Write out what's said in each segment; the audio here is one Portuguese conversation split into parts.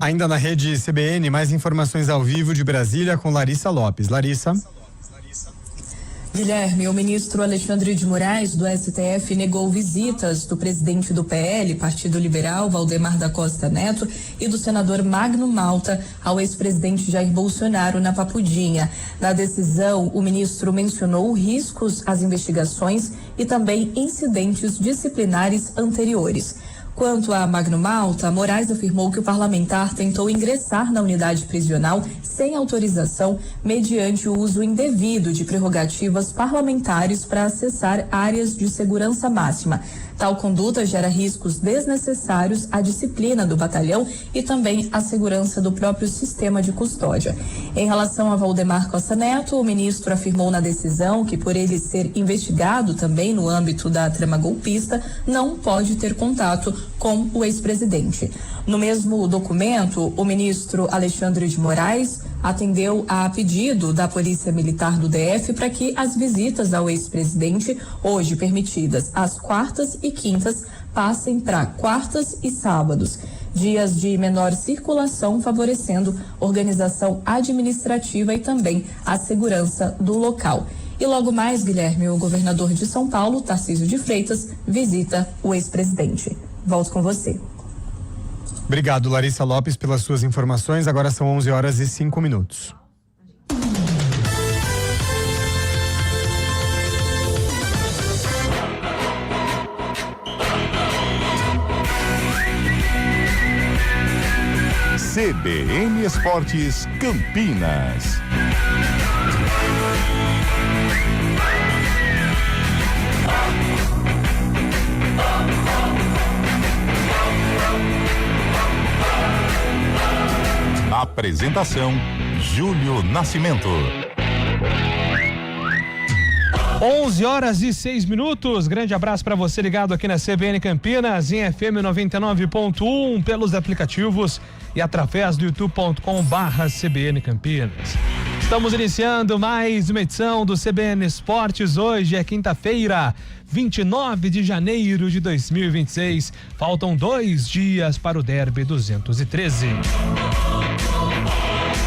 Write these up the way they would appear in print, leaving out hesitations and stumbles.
Ainda na rede CBN, mais informações ao vivo de Brasília com Larissa Lopes. Larissa. Guilherme, o ministro Alexandre de Moraes, do STF, negou visitas do presidente do PL, Partido Liberal, Valdemar da Costa Neto, e do senador Magno Malta ao ex-presidente Jair Bolsonaro na Papudinha. Na decisão, o ministro mencionou riscos às investigações e também incidentes disciplinares anteriores. Quanto a Magno Malta, Moraes afirmou que o parlamentar tentou ingressar na unidade prisional sem autorização, mediante o uso indevido de prerrogativas parlamentares para acessar áreas de segurança máxima. Tal conduta gera riscos desnecessários à disciplina do batalhão e também à segurança do próprio sistema de custódia. Em relação a Valdemar Costa Neto, o ministro afirmou na decisão que, por ele ser investigado também no âmbito da trama golpista, não pode ter contato com o ex-presidente. No mesmo documento, o ministro Alexandre de Moraes atendeu a pedido da Polícia Militar do DF para que as visitas ao ex-presidente, hoje permitidas às quartas e quintas, passem para quartas e sábados, dias de menor circulação, favorecendo organização administrativa e também a segurança do local. E logo mais, Guilherme, o governador de São Paulo, Tarcísio de Freitas, visita o ex-presidente. Volto com você. Obrigado, Larissa Lopes, pelas suas informações. Agora são 11h05. CBN Esportes Campinas. Apresentação: Júlio Nascimento. 11h06. Grande abraço para você ligado aqui na CBN Campinas, em FM 99.1, pelos aplicativos e através do youtube.com/CBN Campinas. Estamos iniciando mais uma edição do CBN Esportes. Hoje é quinta-feira, 29 de janeiro de 2026. Faltam 2 dias para o Derby 213.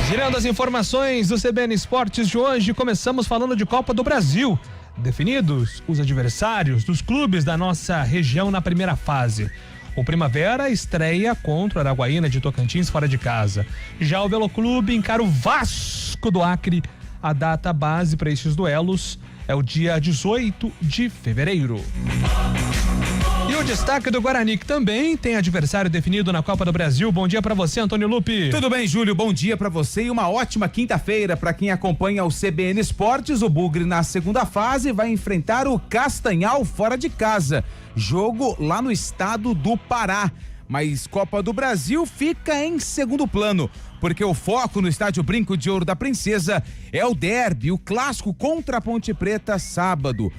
Girando as informações do CBN Esportes de hoje, começamos falando de Copa do Brasil. Definidos os adversários dos clubes da nossa região na primeira fase. O Primavera estreia contra o Araguaína de Tocantins fora de casa. Já o Veloclube encara o Vasco do Acre. A data base para estes duelos é o dia 18 de fevereiro. E o destaque do Guarani, que também tem adversário definido na Copa do Brasil. Bom dia pra você, Antônio Lupi. Tudo bem, Júlio? Bom dia pra você e uma ótima quinta-feira pra quem acompanha o CBN Esportes. O Bugre, na segunda fase, vai enfrentar o Castanhal fora de casa. Jogo lá no estado do Pará. Mas Copa do Brasil fica em segundo plano, porque o foco no estádio Brinco de Ouro da Princesa é o derby, o clássico contra a Ponte Preta, sábado.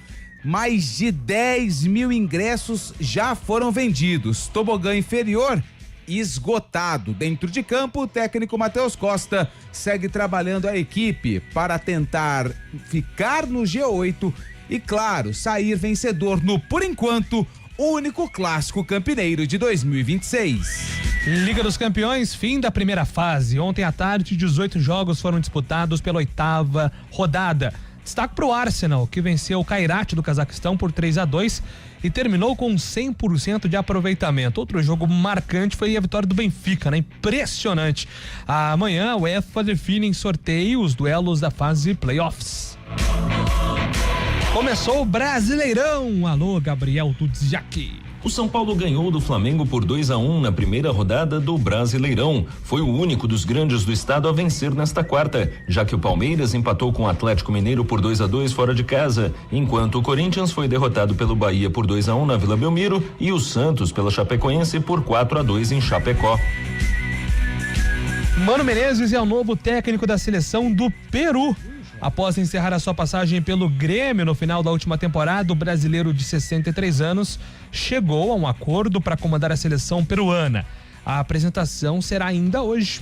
Mais de 10 mil ingressos já foram vendidos. Tobogã inferior esgotado. Dentro de campo, o técnico Matheus Costa segue trabalhando a equipe para tentar ficar no G8 e, claro, sair vencedor no, por enquanto, único clássico campineiro de 2026. Liga dos Campeões, fim da primeira fase. Ontem à tarde, 18 jogos foram disputados pela 8ª rodada. Destaque para o Arsenal, que venceu o Kairat do Cazaquistão por 3-2 e terminou com 100% de aproveitamento. Outro jogo marcante foi a vitória do Benfica, né? Impressionante. Amanhã a UEFA define em sorteio os duelos da fase playoffs. Começou o Brasileirão. Alô, Gabriel Tudziak. O São Paulo ganhou do Flamengo por 2-1 na primeira rodada do Brasileirão. Foi o único dos grandes do estado a vencer nesta quarta, já que o Palmeiras empatou com o Atlético Mineiro por 2-2 fora de casa, enquanto o Corinthians foi derrotado pelo Bahia por 2-1 na Vila Belmiro e o Santos pela Chapecoense por 4-2 em Chapecó. Mano Menezes é o novo técnico da seleção do Peru. Após encerrar a sua passagem pelo Grêmio no final da última temporada, o brasileiro de 63 anos chegou a um acordo para comandar a seleção peruana. A apresentação será ainda hoje.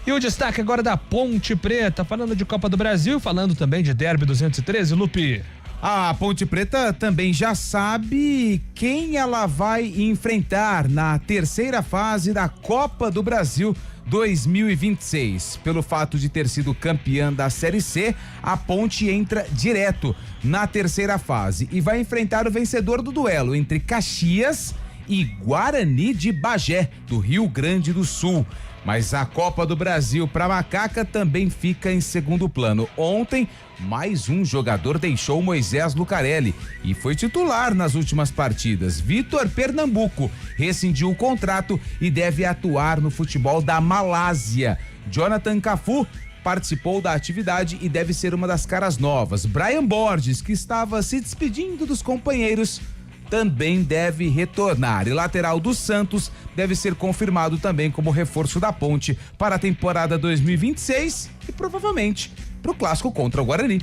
E o destaque agora da Ponte Preta, falando de Copa do Brasil, falando também de Derby 213, Lupe. A Ponte Preta também já sabe quem ela vai enfrentar na terceira fase da Copa do Brasil 2026. Pelo fato de ter sido campeã da Série C, a Ponte entra direto na terceira fase e vai enfrentar o vencedor do duelo entre Caxias e Guarani de Bagé, do Rio Grande do Sul. Mas a Copa do Brasil para Macaca também fica em segundo plano. Ontem, mais um jogador deixou Moisés Lucarelli e foi titular nas últimas partidas. Vitor Pernambuco rescindiu o contrato e deve atuar no futebol da Malásia. Jonathan Cafu participou da atividade e deve ser uma das caras novas. Brian Borges, que estava se despedindo dos companheiros, também deve retornar. E lateral do Santos deve ser confirmado também como reforço da Ponte para a temporada 2026 e provavelmente pro clássico contra o Guarani.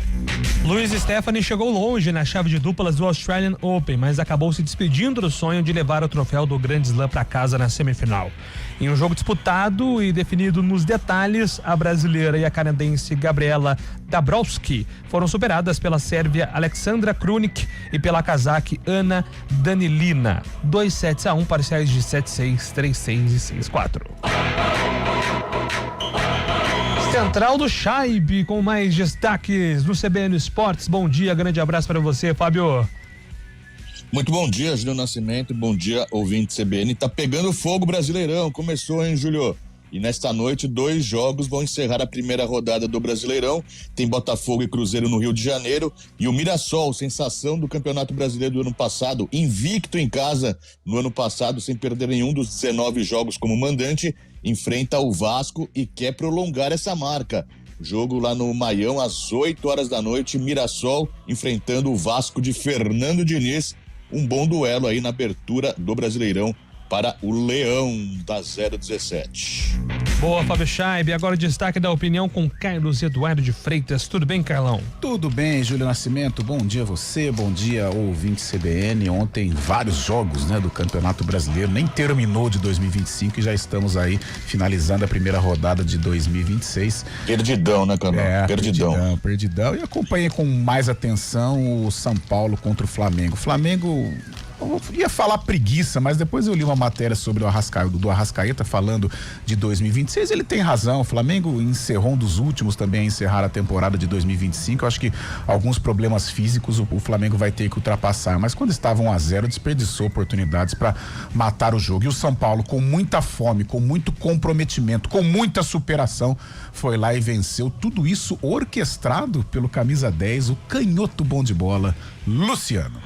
Luiz Stephanie chegou longe na chave de duplas do Australian Open, mas acabou se despedindo do sonho de levar o troféu do Grand Slam para casa na semifinal. Em um jogo disputado e definido nos detalhes, a brasileira e a canadense Gabriela Dabrowski foram superadas pela sérvia Aleksandra Krunic e pela cazaque Ana Danilina. 2-7-1, parciais de 7-6, 3-6 e 6-4. Central do Chaibe com mais destaques do CBN Esportes. Bom dia, grande abraço para você, Fábio. Muito bom dia, Júlio Nascimento, bom dia, ouvinte CBN. Tá pegando fogo o Brasileirão, começou, hein, Júlio? E nesta noite, 2 jogos vão encerrar a primeira rodada do Brasileirão. Tem Botafogo e Cruzeiro no Rio de Janeiro e o Mirassol, sensação do Campeonato Brasileiro do ano passado, invicto em casa no ano passado, sem perder nenhum dos 19 jogos como mandante, enfrenta o Vasco e quer prolongar essa marca. Jogo lá no Maião, às 8 horas da noite, Mirassol enfrentando o Vasco de Fernando Diniz. Um bom duelo aí na abertura do Brasileirão para o Leão da 017. Boa, Fábio Chaibe. Agora o destaque da opinião com Carlos Eduardo de Freitas. Tudo bem, Carlão? Tudo bem, Júlio Nascimento. Bom dia a você, bom dia ouvinte CBN. Ontem vários jogos, né, do Campeonato Brasileiro, nem terminou de 2025 e já estamos aí finalizando a primeira rodada de 2026. Perdidão, né, Carlão? Perdidão. E acompanhei com mais atenção o São Paulo contra o Flamengo. Flamengo, eu ia falar preguiça, mas depois eu li uma matéria sobre o do Arrascaeta falando de 2026, ele tem razão. O Flamengo encerrou um dos últimos também a encerrar a temporada de 2025. Eu acho que alguns problemas físicos o Flamengo vai ter que ultrapassar, mas quando estava 1-0 desperdiçou oportunidades para matar o jogo. E o São Paulo, com muita fome, com muito comprometimento, com muita superação, foi lá e venceu. Tudo isso orquestrado pelo camisa 10, o canhoto bom de bola, Luciano.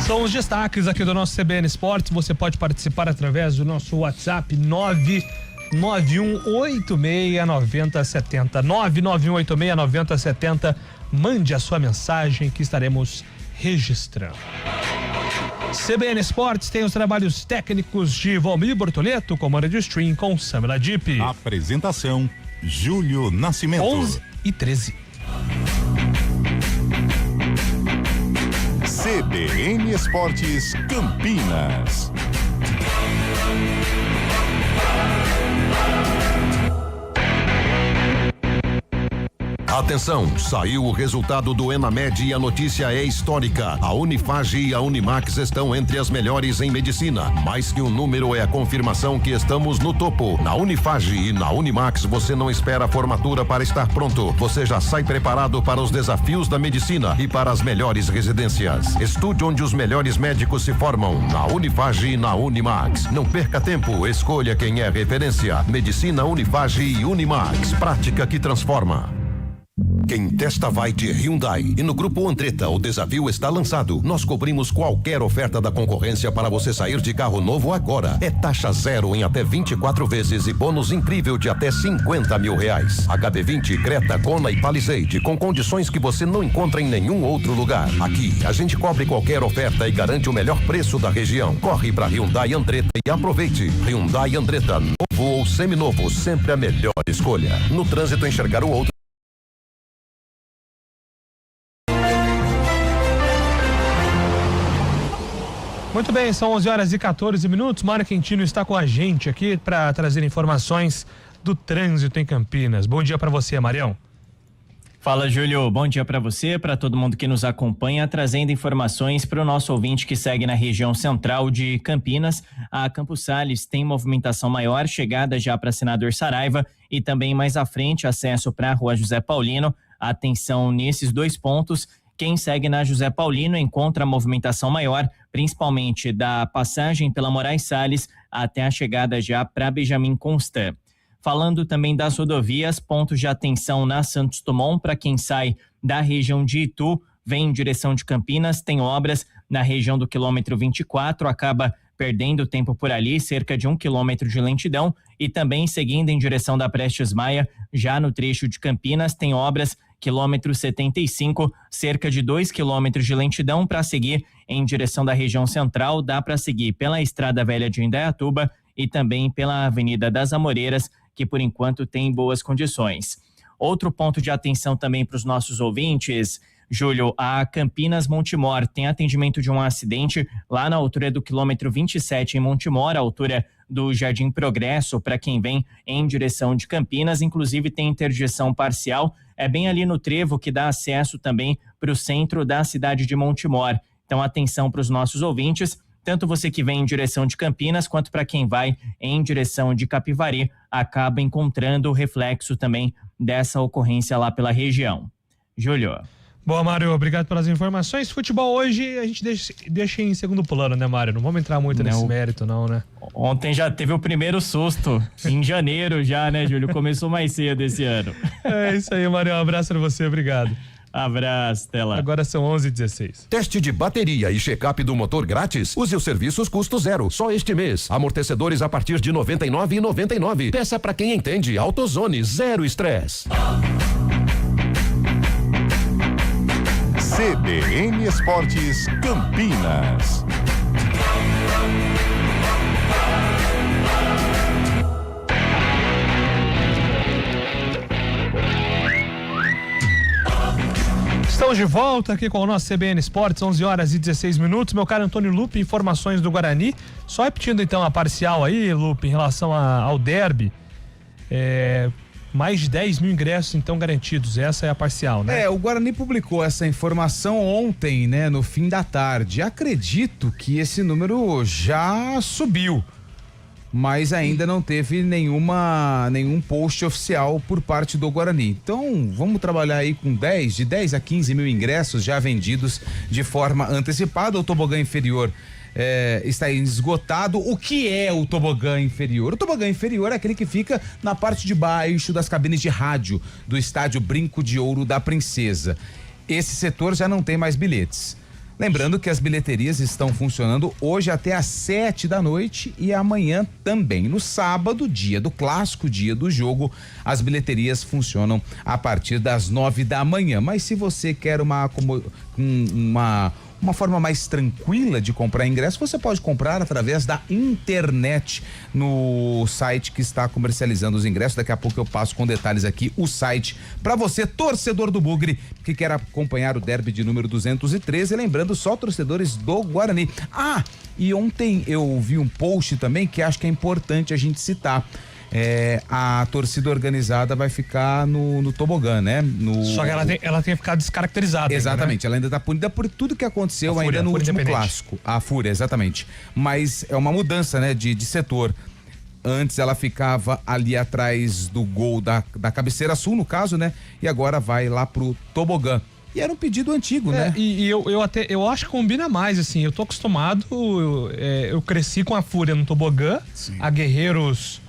São os destaques aqui do nosso CBN Esportes. Você pode participar através do nosso WhatsApp 991869070. 991869070. Mande a sua mensagem que estaremos registrando. CBN Esportes tem os trabalhos técnicos de Valmir Bortoleto, comando de stream com Samila Dipp. Apresentação Júlio Nascimento. 11:13. CBN Esportes Campinas. Atenção, saiu o resultado do Enamed e a notícia é histórica. A Unifage e a Unimax estão entre as melhores em medicina. Mais que um número, é a confirmação que estamos no topo. Na Unifage e na Unimax você não espera a formatura para estar pronto. Você já sai preparado para os desafios da medicina e para as melhores residências. Estude onde os melhores médicos se formam. Na Unifage e na Unimax. Não perca tempo, escolha quem é referência. Medicina Unifage e Unimax. Prática que transforma. Quem testa vai de Hyundai. E no Grupo Andretta o desafio está lançado. Nós cobrimos qualquer oferta da concorrência para você sair de carro novo agora. É taxa zero em até 24 vezes e bônus incrível de até R$50 mil. HB20, Creta, Kona e Palisade com condições que você não encontra em nenhum outro lugar. Aqui a gente cobre qualquer oferta e garante o melhor preço da região. Corre para Hyundai Andretta e aproveite. Hyundai Andretta, novo ou seminovo, sempre a melhor escolha. No trânsito, enxergar o outro. Muito bem, são 11h14. Mário Quintino está com a gente aqui para trazer informações do trânsito em Campinas. Bom dia para você, Marião. Fala, Júlio. Bom dia para você, para todo mundo que nos acompanha, trazendo informações para o nosso ouvinte que segue na região central de Campinas. A Campos Sales tem movimentação maior, chegada já para Senador Saraiva e também mais à frente acesso para a Rua José Paulino. Atenção nesses 2 pontos. Quem segue na José Paulino encontra a movimentação maior, principalmente da passagem pela Moraes Salles até a chegada já para Benjamin Constant. Falando também das rodovias, pontos de atenção na Santos Dumont para quem sai da região de Itu, vem em direção de Campinas, tem obras na região do quilômetro 24, acaba perdendo tempo por ali, cerca de 1 quilômetro de lentidão, e também seguindo em direção da Prestes Maia, já no trecho de Campinas, tem obras quilômetro 75, cerca de 2 quilômetros de lentidão para seguir em direção da região central, dá para seguir pela Estrada Velha de Indaiatuba e também pela Avenida das Amoreiras, que por enquanto tem boas condições. Outro ponto de atenção também para os nossos ouvintes, Júlio, a Campinas Montemor tem atendimento de um acidente lá na altura do quilômetro 27 em Montemor, a altura do Jardim Progresso, para quem vem em direção de Campinas, inclusive tem interdição parcial, é bem ali no trevo que dá acesso também para o centro da cidade de Montemor. Então atenção para os nossos ouvintes, tanto você que vem em direção de Campinas, quanto para quem vai em direção de Capivari, acaba encontrando o reflexo também dessa ocorrência lá pela região. Júlio. Boa, Mário, obrigado pelas informações. Futebol hoje a gente deixa em segundo plano, né, Mário? Não vamos entrar muito nesse mérito, não, né? Ontem já teve o primeiro susto, em janeiro já, né, Júlio? Começou mais cedo esse ano. É isso aí, Mário, um abraço pra você, obrigado. Abraço, até lá. Agora são 11h16. Teste de bateria e check-up do motor grátis. Use os serviços custo zero, só este mês. Amortecedores a partir de R$ 99,99. Peça pra quem entende. AutoZone, zero estresse. CBN Esportes Campinas. Estamos de volta aqui com o nosso CBN Esportes, 11h16. Meu caro Antônio Lupe, informações do Guarani. Só repetindo então a parcial aí, Lupe, em relação ao derby. Mais de 10 mil ingressos então garantidos, essa é a parcial, né? O Guarani publicou essa informação ontem, né, no fim da tarde. Acredito que esse número já subiu, mas ainda não teve nenhum post oficial por parte do Guarani. Então, vamos trabalhar aí com de 10 a 15 mil ingressos já vendidos de forma antecipada. O tobogã inferior está esgotado. O que é o tobogã inferior? O tobogã inferior é aquele que fica na parte de baixo das cabines de rádio do estádio Brinco de Ouro da Princesa. Esse setor já não tem mais bilhetes. Lembrando que as bilheterias estão funcionando hoje até às 7 da noite e amanhã também. No sábado, dia do clássico, dia do jogo, as bilheterias funcionam a partir das 9 da manhã. Mas se você quer uma forma mais tranquila de comprar ingresso, você pode comprar através da internet no site que está comercializando os ingressos. Daqui a pouco eu passo com detalhes aqui o site para você, torcedor do Bugre, que quer acompanhar o derby de número 213, lembrando só torcedores do Guarani. E ontem eu vi um post também que acho que é importante a gente citar. A torcida organizada vai ficar no tobogã, né? Só que ela tem ficado descaracterizada. Exatamente, ainda, né? Ela ainda tá punida por tudo que aconteceu ainda no último clássico. A Fúria, exatamente. Mas é uma mudança, né, de setor. Antes ela ficava ali atrás do gol da cabeceira sul, no caso, né? E agora vai lá pro tobogã. E era um pedido antigo, né? E eu acho que combina mais, assim, eu tô acostumado, eu cresci com a Fúria no tobogã, sim. A Guerreiros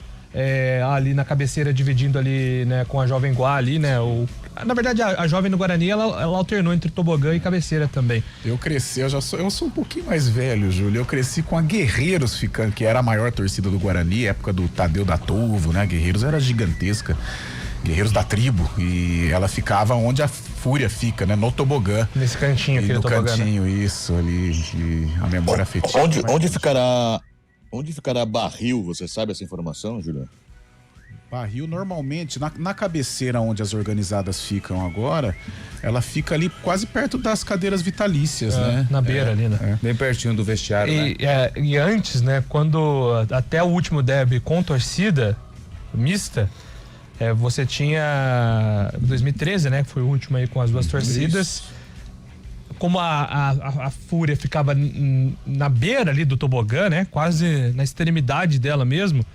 ali na cabeceira dividindo ali, né, com a Jovem Guá ali, né, na verdade a Jovem no Guarani ela alternou entre tobogã e cabeceira também. Eu cresci, eu sou um pouquinho mais velho, Júlio, eu cresci com a Guerreiros ficando, que era a maior torcida do Guarani, época do Tadeu da Tovo, né, a Guerreiros era gigantesca, Guerreiros da Tribo, e ela ficava onde a Fúria fica, né, no tobogã. Nesse cantinho aqui do tobogã, cantinho, né? Isso, ali, a memória afetiva. Onde ficará Barril? Você sabe essa informação, Juliano? Barril, normalmente, na cabeceira onde as organizadas ficam agora, ela fica ali quase perto das cadeiras vitalícias, né? Na beira ali, né? Bem pertinho do vestiário, né? E antes, né, quando até o último derby com torcida mista, Você tinha 2013, né? Que foi o último aí com as duas torcidas. Como a Fúria ficava na beira ali do tobogã, né? Quase na extremidade dela mesmo.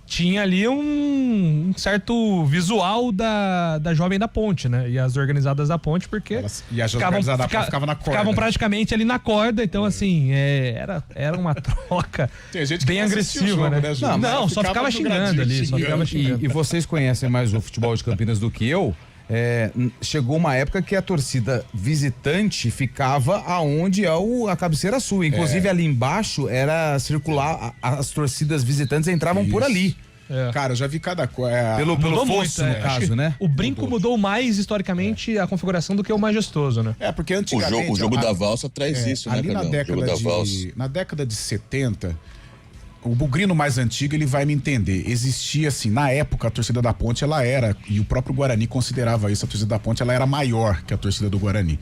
Tinha ali um certo visual da Jovem da Ponte, né? E as organizadas da Ponte, porque ficavam praticamente ali na corda, então assim, era uma troca bem agressiva, né? Não, só ficava xingando ali, E vocês conhecem mais o futebol de Campinas do que eu. Chegou uma época que a torcida visitante ficava aonde é a cabeceira sul. Inclusive ali embaixo era circular, as torcidas visitantes entravam por ali. Cara, eu já vi cada coisa. Pelo fosso, no caso, né? O brinco mudou mais historicamente a configuração do que o majestoso, né? Porque antigamente... O jogo da valsa traz isso, né, ali na década de 70... O bugrino mais antigo, ele vai me entender. Existia, assim, na época, a torcida da Ponte, ela era, e o próprio Guarani considerava isso, a torcida da Ponte, ela era maior que a torcida do Guarani.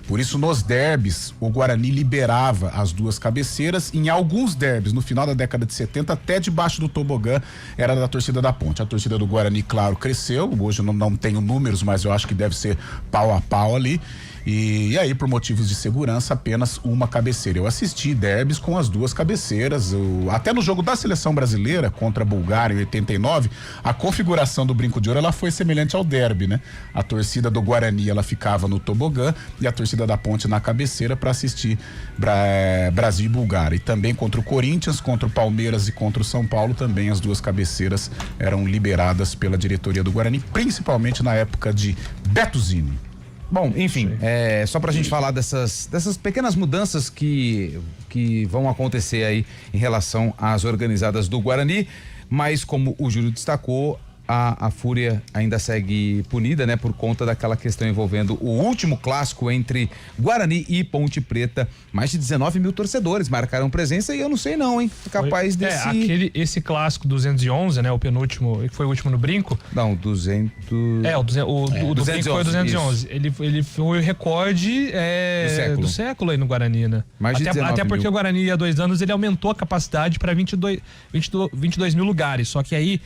Por isso, nos derbys, o Guarani liberava as duas cabeceiras. Em alguns derbys, no final da década de 70, até debaixo do tobogã, era da torcida da Ponte. A torcida do Guarani, claro, cresceu. Hoje eu não tenho números, mas eu acho que deve ser pau a pau ali. E aí, por motivos de segurança, apenas uma cabeceira. Eu assisti derbys com as duas cabeceiras. Até no jogo da seleção brasileira contra a Bulgária em 89, a configuração do Brinco de Ouro ela foi semelhante ao derby, né? A torcida do Guarani ela ficava no tobogã e a torcida da Ponte na cabeceira para assistir Brasil e Bulgária. E também contra o Corinthians, contra o Palmeiras e contra o São Paulo, também as duas cabeceiras eram liberadas pela diretoria do Guarani, principalmente na época de Beto Zini. Bom, enfim, só pra gente falar dessas pequenas mudanças que vão acontecer aí em relação às organizadas do Guarani, mas como o Júlio destacou, a Fúria ainda segue punida, né, por conta daquela questão envolvendo o último clássico entre Guarani e Ponte Preta. Mais de 19 mil torcedores marcaram presença e eu não sei não, hein, capaz desse... Esse clássico 211, né, o penúltimo, que foi o último no Brinco. Não, 200... O do Brinco foi o 211. Ele foi o recorde do século aí no Guarani, né? Até porque o Guarani há 2 anos ele aumentou a capacidade para 22 mil lugares, só que aí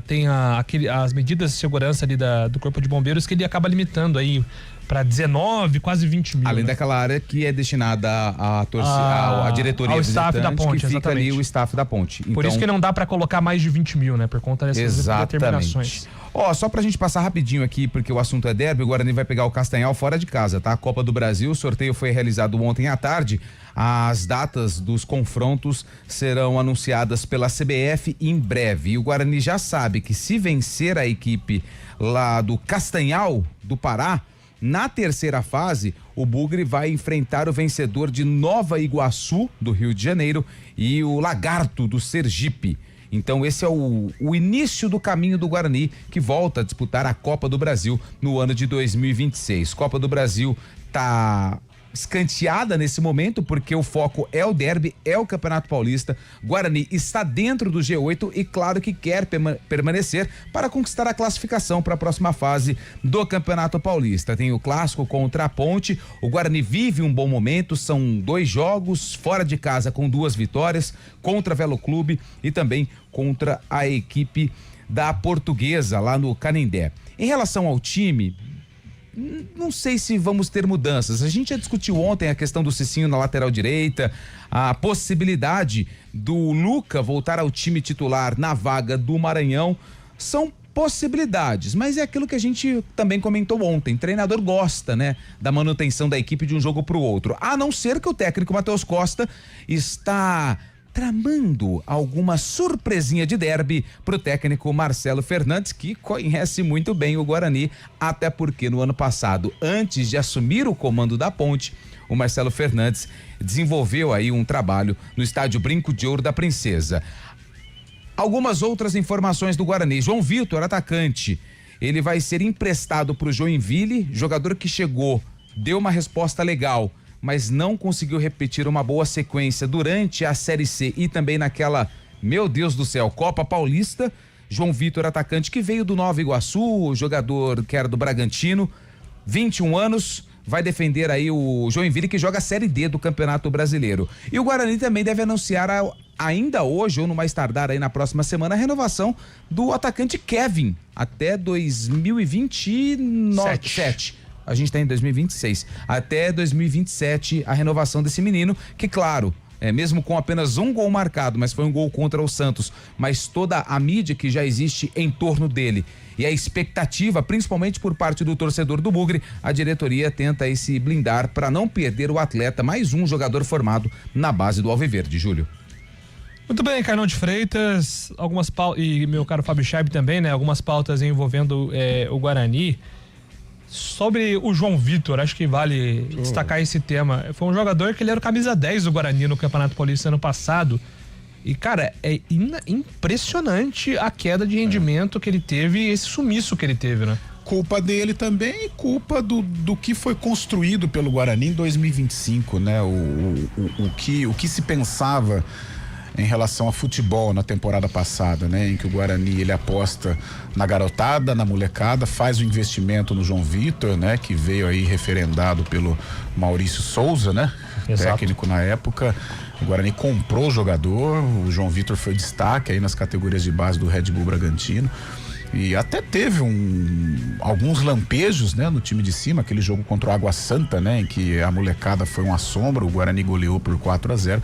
tem as medidas de segurança ali do Corpo de Bombeiros que ele acaba limitando aí para 19, quase 20 mil. Além daquela área que é destinada à diretoria ao staff da Ponte, que fica ali o staff da Ponte. Por isso que não dá para colocar mais de 20 mil, né? Por conta dessas determinações. Só pra gente passar rapidinho aqui, porque o assunto é derby, o Guarani vai pegar o Castanhal fora de casa, tá? A Copa do Brasil, o sorteio foi realizado ontem à tarde. As datas dos confrontos serão anunciadas pela CBF em breve. E o Guarani já sabe que se vencer a equipe lá do Castanhal, do Pará, na terceira fase, o Bugre vai enfrentar o vencedor de Nova Iguaçu, do Rio de Janeiro, e o Lagarto, do Sergipe. Então esse é o início do caminho do Guarani, que volta a disputar a Copa do Brasil no ano de 2026. Copa do Brasil tá escanteada nesse momento, porque o foco é o derby, é o Campeonato Paulista. Guarani está dentro do G8 e claro que quer permanecer para conquistar a classificação para a próxima fase do Campeonato Paulista. Tem o clássico contra a Ponte, o Guarani vive um bom momento, são 2 jogos fora de casa com 2 vitórias, contra Velo Clube e também contra a equipe da Portuguesa lá no Canindé. Em relação ao time, não sei se vamos ter mudanças. A gente já discutiu ontem a questão do Cicinho na lateral direita, a possibilidade do Luca voltar ao time titular na vaga do Maranhão. São possibilidades, mas é aquilo que a gente também comentou ontem. O treinador gosta, né, da manutenção da equipe de um jogo para o outro. A não ser que o técnico Matheus Costa está tramando alguma surpresinha de derby pro técnico Marcelo Fernandes, que conhece muito bem o Guarani, até porque no ano passado, antes de assumir o comando da Ponte, o Marcelo Fernandes desenvolveu aí um trabalho no estádio Brinco de Ouro da Princesa. Algumas outras informações do Guarani. João Vitor, atacante, ele vai ser emprestado pro Joinville, jogador que chegou, deu uma resposta legal, mas não conseguiu repetir uma boa sequência durante a Série C e também naquela, meu Deus do céu, Copa Paulista. João Vitor, atacante que veio do Nova Iguaçu, jogador que era do Bragantino, 21 anos, vai defender aí o Joinville, que joga a Série D do Campeonato Brasileiro. E o Guarani também deve anunciar ainda hoje ou no mais tardar aí na próxima semana a renovação do atacante Kevin até 2027. A gente tá em 2026. Até 2027 a renovação desse menino, que claro, mesmo com apenas um gol marcado, mas foi um gol contra o Santos, mas toda a mídia que já existe em torno dele e a expectativa, principalmente por parte do torcedor do Bugre, a diretoria tenta aí se blindar para não perder o atleta, mais um jogador formado na base do Alviverde, Júlio. Muito bem, Carlão de Freitas, algumas pautas, e meu caro Fábio Scheib também, né? Algumas pautas envolvendo o Guarani. Sobre o João Vitor, acho que vale destacar esse tema. Foi um jogador que ele era o camisa 10 do Guarani no Campeonato Paulista ano passado. E, cara, é impressionante a queda de rendimento que ele teve e esse sumiço que ele teve, né? Culpa dele também e culpa do que foi construído pelo Guarani em 2025, né? O que se pensava em relação a futebol na temporada passada, né? Em que o Guarani ele aposta na garotada, na molecada, faz o investimento no João Vitor, né? Que veio aí referendado pelo Maurício Souza, né? Exato. Técnico na época. O Guarani comprou o jogador, o João Vitor foi destaque aí nas categorias de base do Red Bull Bragantino. E até teve alguns lampejos, né, no time de cima, aquele jogo contra o Água Santa, né, em que a molecada foi uma sombra, o Guarani goleou por 4-0,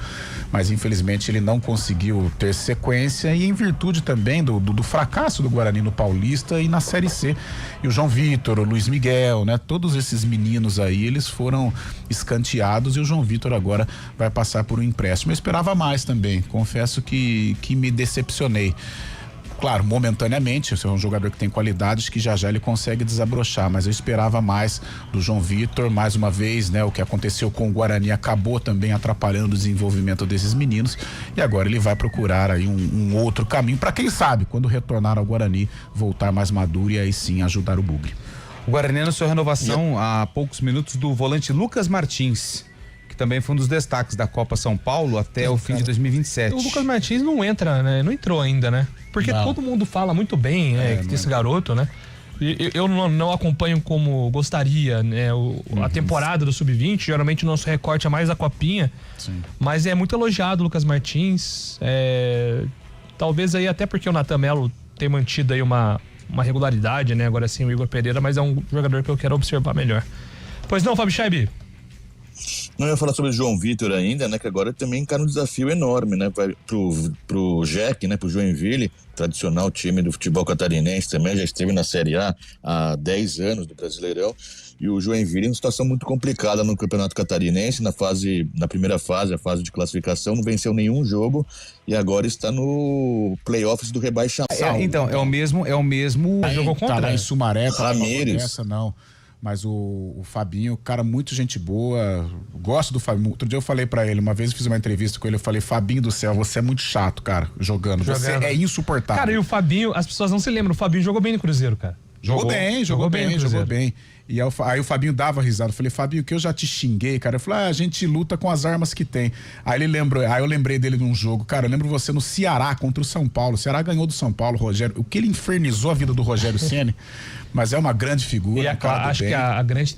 mas infelizmente ele não conseguiu ter sequência e em virtude também do fracasso do Guarani no Paulista e na Série C. E o João Vitor, o Luiz Miguel, né, todos esses meninos aí, eles foram escanteados e o João Vitor agora vai passar por um empréstimo. Eu esperava mais também, confesso que me decepcionei. Claro, momentaneamente, esse é um jogador que tem qualidades que já ele consegue desabrochar, mas eu esperava mais do João Vitor, mais uma vez, né? O que aconteceu com o Guarani acabou também atrapalhando o desenvolvimento desses meninos e agora ele vai procurar aí um outro caminho para quem sabe, quando retornar ao Guarani, voltar mais maduro e aí sim ajudar o Bugre. O Guarani anunciou a renovação há poucos minutos do volante Lucas Martins, que também foi um dos destaques da Copa São Paulo até o fim de 2027. O Lucas Martins não entra, né? Não entrou ainda, né? Porque todo mundo fala muito bem desse garoto, né? Eu não acompanho como gostaria, né? A temporada do Sub-20, geralmente o nosso recorte é mais a copinha. Sim. Mas é muito elogiado o Lucas Martins. Talvez aí até porque o Natan Melo tem mantido aí uma regularidade, né? Agora sim o Igor Pereira, mas é um jogador que eu quero observar melhor. Pois não, Fábio Scheib? Não ia falar sobre o João Vitor ainda, né? Que agora também encara um desafio enorme, né? Vai pro Jack, né? Pro Joinville, tradicional time do futebol catarinense também, já esteve na Série A há 10 anos do Brasileirão. E o Joinville em uma situação muito complicada no Campeonato Catarinense, na primeira fase, a fase de classificação, não venceu nenhum jogo e agora está no playoffs do rebaixamento. Então, é o mesmo. Jogou contra, tá lá em Sumaré, Ramírez. Não. Mas o Fabinho, cara, muito gente boa, gosto do Fabinho. Outro dia eu falei pra ele, uma vez eu fiz uma entrevista com ele, eu falei, Fabinho do céu, você é muito chato, cara, jogando. Você é insuportável. Cara, e o Fabinho, as pessoas não se lembram, o Fabinho jogou bem no Cruzeiro, cara. Jogou bem. E aí o Fabinho dava risada, eu falei, Fabinho, que eu já te xinguei, cara. Eu falei, a gente luta com as armas que tem. Aí eu lembrei dele num jogo, cara, eu lembro você no Ceará contra o São Paulo. O Ceará ganhou do São Paulo, Rogério. O que ele infernizou a vida do Rogério Ceni, mas é uma grande figura. E acho que a grande.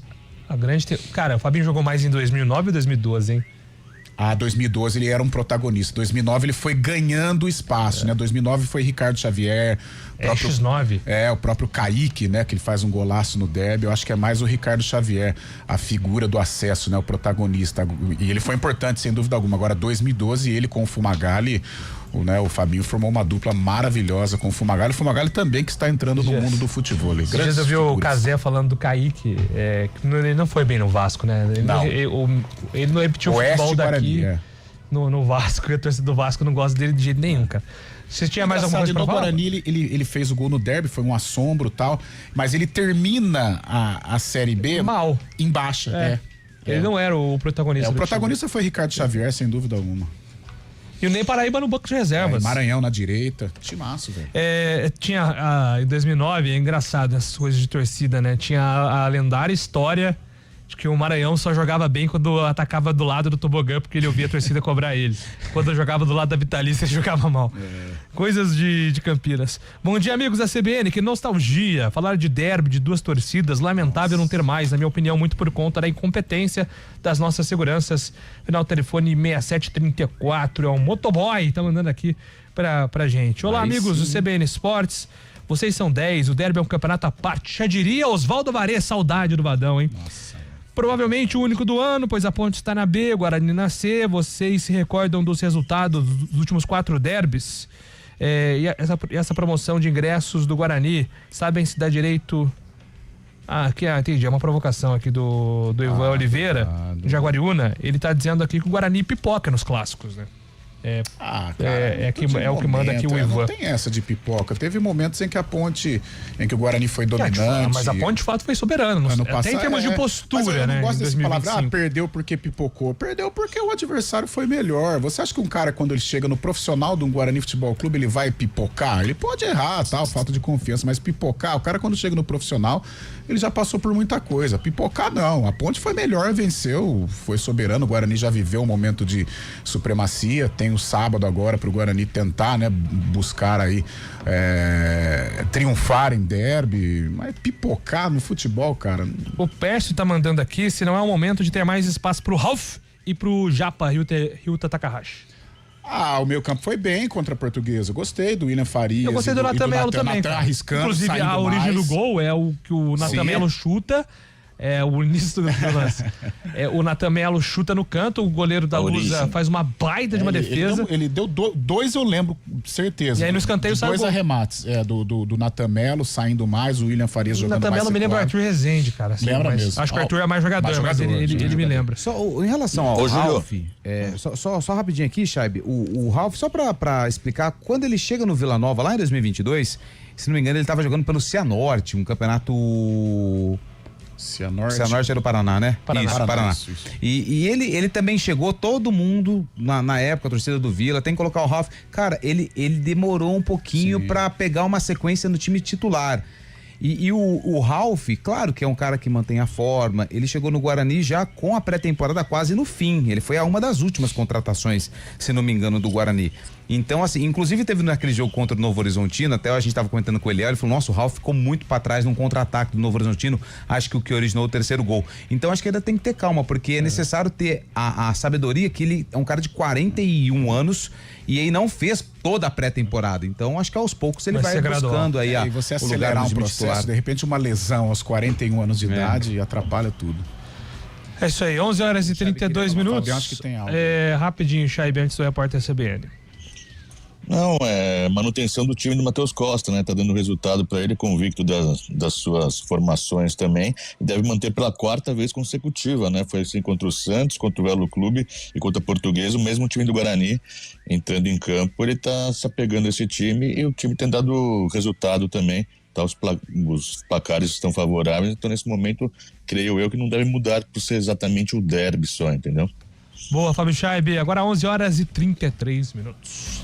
Cara, o Fabinho jogou mais em 2009 ou 2012, hein? 2012 ele era um protagonista. 2009 ele foi ganhando espaço, né? 2009 foi Ricardo Xavier. X9. O próprio Kaique, né? Que ele faz um golaço no derby. Eu acho que é mais o Ricardo Xavier, a figura do acesso, né? O protagonista. E ele foi importante, sem dúvida alguma. Agora, 2012, ele com o Fumagalli, o Fabinho formou uma dupla maravilhosa com o Fumagalli. O Fumagalli também que está entrando no mundo do futebol. Esses dias eu vi o Cazé falando do Kaique, que ele não foi bem no Vasco, né? Ele não repetiu o futebol daqui no Vasco, a torcida do Vasco não gosta dele de jeito nenhum, cara. Você tinha mais alguma coisa pra falar? Guarani, ele fez o gol no derby, foi um assombro e tal, mas ele termina a Série B mal, em baixa. Ele não era o protagonista. O protagonista foi Ricardo Xavier, sem dúvida alguma. E o Ney Paraíba no banco de reservas. Maranhão na direita. Timaço, velho. Tinha em 2009, é engraçado essas coisas de torcida, né? Tinha a lendária história Acho que o Maranhão só jogava bem quando atacava do lado do tobogã, porque ele ouvia a torcida cobrar ele. Quando jogava do lado da Vitalícia, ele jogava mal. Coisas de Campinas. Bom dia, amigos da CBN, que nostalgia. Falar de derby, de duas torcidas, lamentável não ter mais, na minha opinião, muito por conta da incompetência das nossas seguranças. Final do telefone 6734, é o Motoboy, tá mandando aqui pra gente. Olá, amigos do CBN Esportes. Vocês são 10, o derby é um campeonato à parte. Já diria Oswaldo Avaré, saudade do Vadão, hein? Nossa. Provavelmente o único do ano, pois a Ponte está na B, Guarani na C. Vocês se recordam dos resultados dos últimos 4 derbys? E essa promoção de ingressos do Guarani, sabem se dá direito... entendi, é uma provocação aqui do Ivan Oliveira, Jaguariúna. Ele tá dizendo aqui que o Guarani pipoca nos clássicos, né? É o que manda aqui o Ivan. Não tem essa de pipoca. Teve momentos em que a Ponte, em que o Guarani foi dominante. Mas a Ponte de fato foi soberana. Até em termos de postura, né? Eu não gosto dessa palavra, perdeu porque pipocou. Perdeu porque o adversário foi melhor. Você acha que um cara, quando ele chega no profissional de um Guarani Futebol Clube, ele vai pipocar? Ele pode errar, tal, falta de confiança, mas pipocar, o cara quando chega no profissional, ele já passou por muita coisa. Pipocar não. A Ponte foi melhor, venceu, foi soberano. O Guarani já viveu um momento de supremacia. Tem o sábado agora pro Guarani tentar, né, buscar aí triunfar em derby, mas pipocar no futebol, cara. O Pércio tá mandando aqui se não é o momento de ter mais espaço pro Ralf e pro Japa Ryuta Takahashi. O meio campo foi bem contra a Portuguesa. Gostei do William Farias. Eu gostei do Natan Melo também. Arriscando, inclusive, a origem do gol é o que o Natan Melo chuta. O início do lance. O Natan Melo chuta no canto, o goleiro da Lusa faz uma baita de uma defesa. Ele deu dois, eu lembro, certeza. E aí no escanteio sai 2 arremates. Do Natan Melo saindo mais, o William Farias jogando mais. O Natan Melo me lembra o Arthur Rezende, cara. Assim, lembra mesmo. Acho que o Arthur é mais jogador, mas ele me lembra. Só em relação ao Ralf, só rapidinho aqui, Chaib, o Ralf, só pra explicar, quando ele chega no Vila Nova, lá em 2022, se não me engano, ele tava jogando pelo Cianorte, um campeonato... Cianorte é do Paraná, né? Paraná. Isso. E ele também chegou, todo mundo, na época, a torcida do Vila, tem que colocar o Ralf. Cara, ele demorou um pouquinho pra pegar uma sequência no time titular. E o Ralf, claro que é um cara que mantém a forma, ele chegou no Guarani já com a pré-temporada quase no fim, ele foi uma das últimas contratações, se não me engano, do Guarani. Então, assim, inclusive teve naquele jogo contra o Novo Horizontino, até a gente tava comentando com ele falou, nossa, o Ralf ficou muito pra trás num contra-ataque do Novo Horizontino, acho que o que originou o 3º gol. Então, acho que ainda tem que ter calma, porque é necessário ter a sabedoria que ele é um cara de 41 anos e aí não fez toda a pré-temporada. Então, acho que aos poucos ele vai buscando aí e você acelerar um processo, de repente uma lesão aos 41 anos de idade atrapalha tudo. É isso aí, 11 horas e 32 minutos. Acho que tem algo. Rapidinho, Chaib, antes do repórter CBN. Não, manutenção do time do Matheus Costa, né? Tá dando resultado para ele, convicto das suas formações também, e deve manter pela 4ª vez consecutiva, né? Foi assim contra o Santos, contra o Velo Clube e contra a Portuguesa, o mesmo time do Guarani entrando em campo, ele tá se apegando a esse time e o time tem dado resultado também, tá? Os placares estão favoráveis, então nesse momento, creio eu que não deve mudar por ser exatamente o derby só, entendeu? Boa, Fábio Chaib, agora 11 horas e 33 minutos.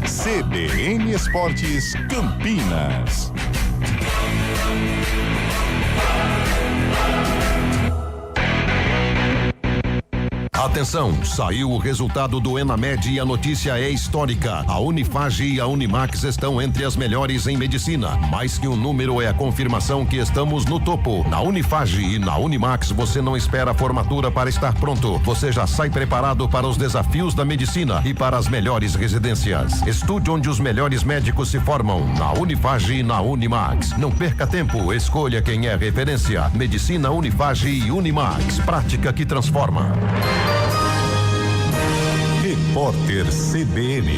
CBN Esportes Campinas. Atenção, saiu o resultado do Enamed e a notícia é histórica. A Unifage e a Unimax estão entre as melhores em medicina. Mais que um número é a confirmação que estamos no topo. Na Unifage e na Unimax você não espera a formatura para estar pronto. Você já sai preparado para os desafios da medicina e para as melhores residências. Estude onde os melhores médicos se formam. Na Unifage e na Unimax. Não perca tempo, escolha quem é referência. Medicina Unifage e Unimax. Prática que transforma. Repórter CBN.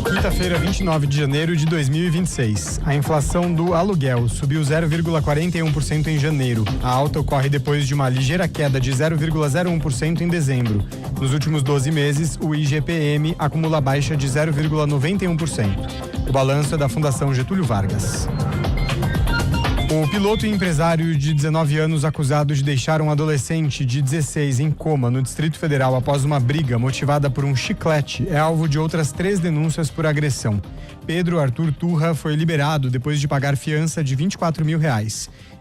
Quinta-feira, 20 29 de janeiro de 2026. A inflação do aluguel subiu 0,41% em janeiro. A alta ocorre depois de uma ligeira queda de 0,01% em dezembro. Nos últimos 12 meses, o IGPM acumula baixa de 0,91%. O balanço é da Fundação Getúlio Vargas. O piloto e empresário de 19 anos acusado de deixar um adolescente de 16 em coma no Distrito Federal após uma briga motivada por um chiclete é alvo de outras 3 denúncias por agressão. Pedro Arthur Turra foi liberado depois de pagar fiança de R$24 mil.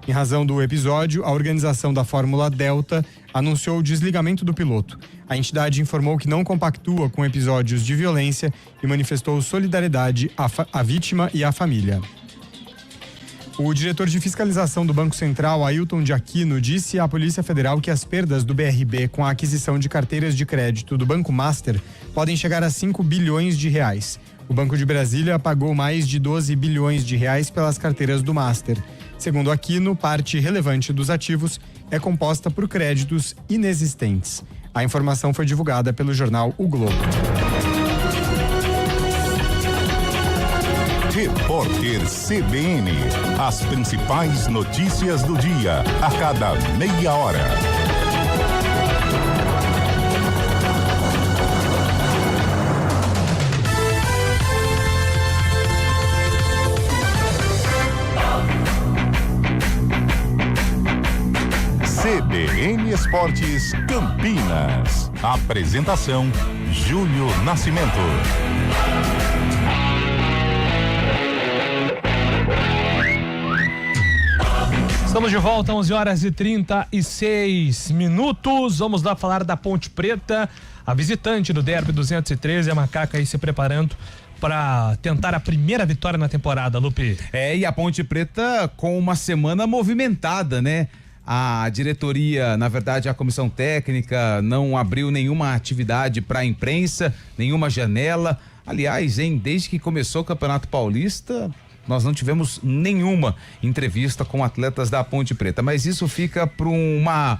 Em razão do episódio, a organização da Fórmula Delta anunciou o desligamento do piloto. A entidade informou que não compactua com episódios de violência e manifestou solidariedade à vítima e à família. O diretor de fiscalização do Banco Central, Ailton de Aquino, disse à Polícia Federal que as perdas do BRB com a aquisição de carteiras de crédito do Banco Master podem chegar a 5 bilhões de reais. O Banco de Brasília pagou mais de 12 bilhões de reais pelas carteiras do Master. Segundo Aquino, parte relevante dos ativos é composta por créditos inexistentes. A informação foi divulgada pelo jornal O Globo. Repórter CBN. As principais notícias do dia, a cada meia hora. CBN Esportes Campinas. Apresentação: Júlio Nascimento. Estamos de volta, 11h36. Vamos lá falar da Ponte Preta. A visitante do Derby 213, a Macaca aí se preparando para tentar a primeira vitória na temporada, Lupe. E a Ponte Preta com uma semana movimentada, né? A diretoria, na verdade, a comissão técnica não abriu nenhuma atividade para a imprensa, nenhuma janela. Aliás, desde que começou o Campeonato Paulista, nós não tivemos nenhuma entrevista com atletas da Ponte Preta, mas isso fica para uma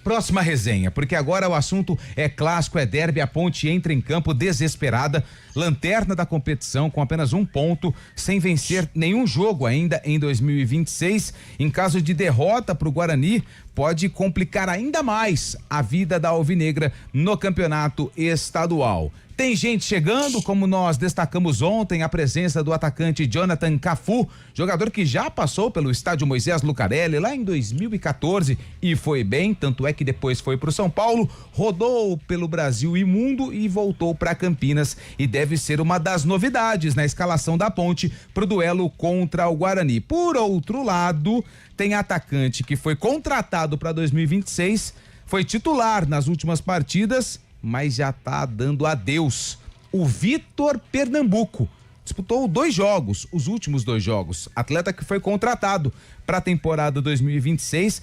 próxima resenha, porque agora o assunto é clássico, é derby. A Ponte entra em campo desesperada, lanterna da competição com apenas 1 ponto, sem vencer nenhum jogo ainda em 2026. Em caso de derrota para o Guarani, pode complicar ainda mais a vida da Alvinegra no campeonato estadual. Tem gente chegando, como nós destacamos ontem, a presença do atacante Jonathan Cafu, jogador que já passou pelo estádio Moisés Lucarelli lá em 2014 e foi bem, tanto é que depois foi pro São Paulo, rodou pelo Brasil e mundo e voltou para Campinas e deve ser uma das novidades na escalação da Ponte pro duelo contra o Guarani. Por outro lado, tem atacante que foi contratado para 2026, foi titular nas últimas partidas, mas já tá dando adeus. O Vitor Pernambuco disputou 2 jogos, os últimos 2 jogos. Atleta que foi contratado para a temporada 2026,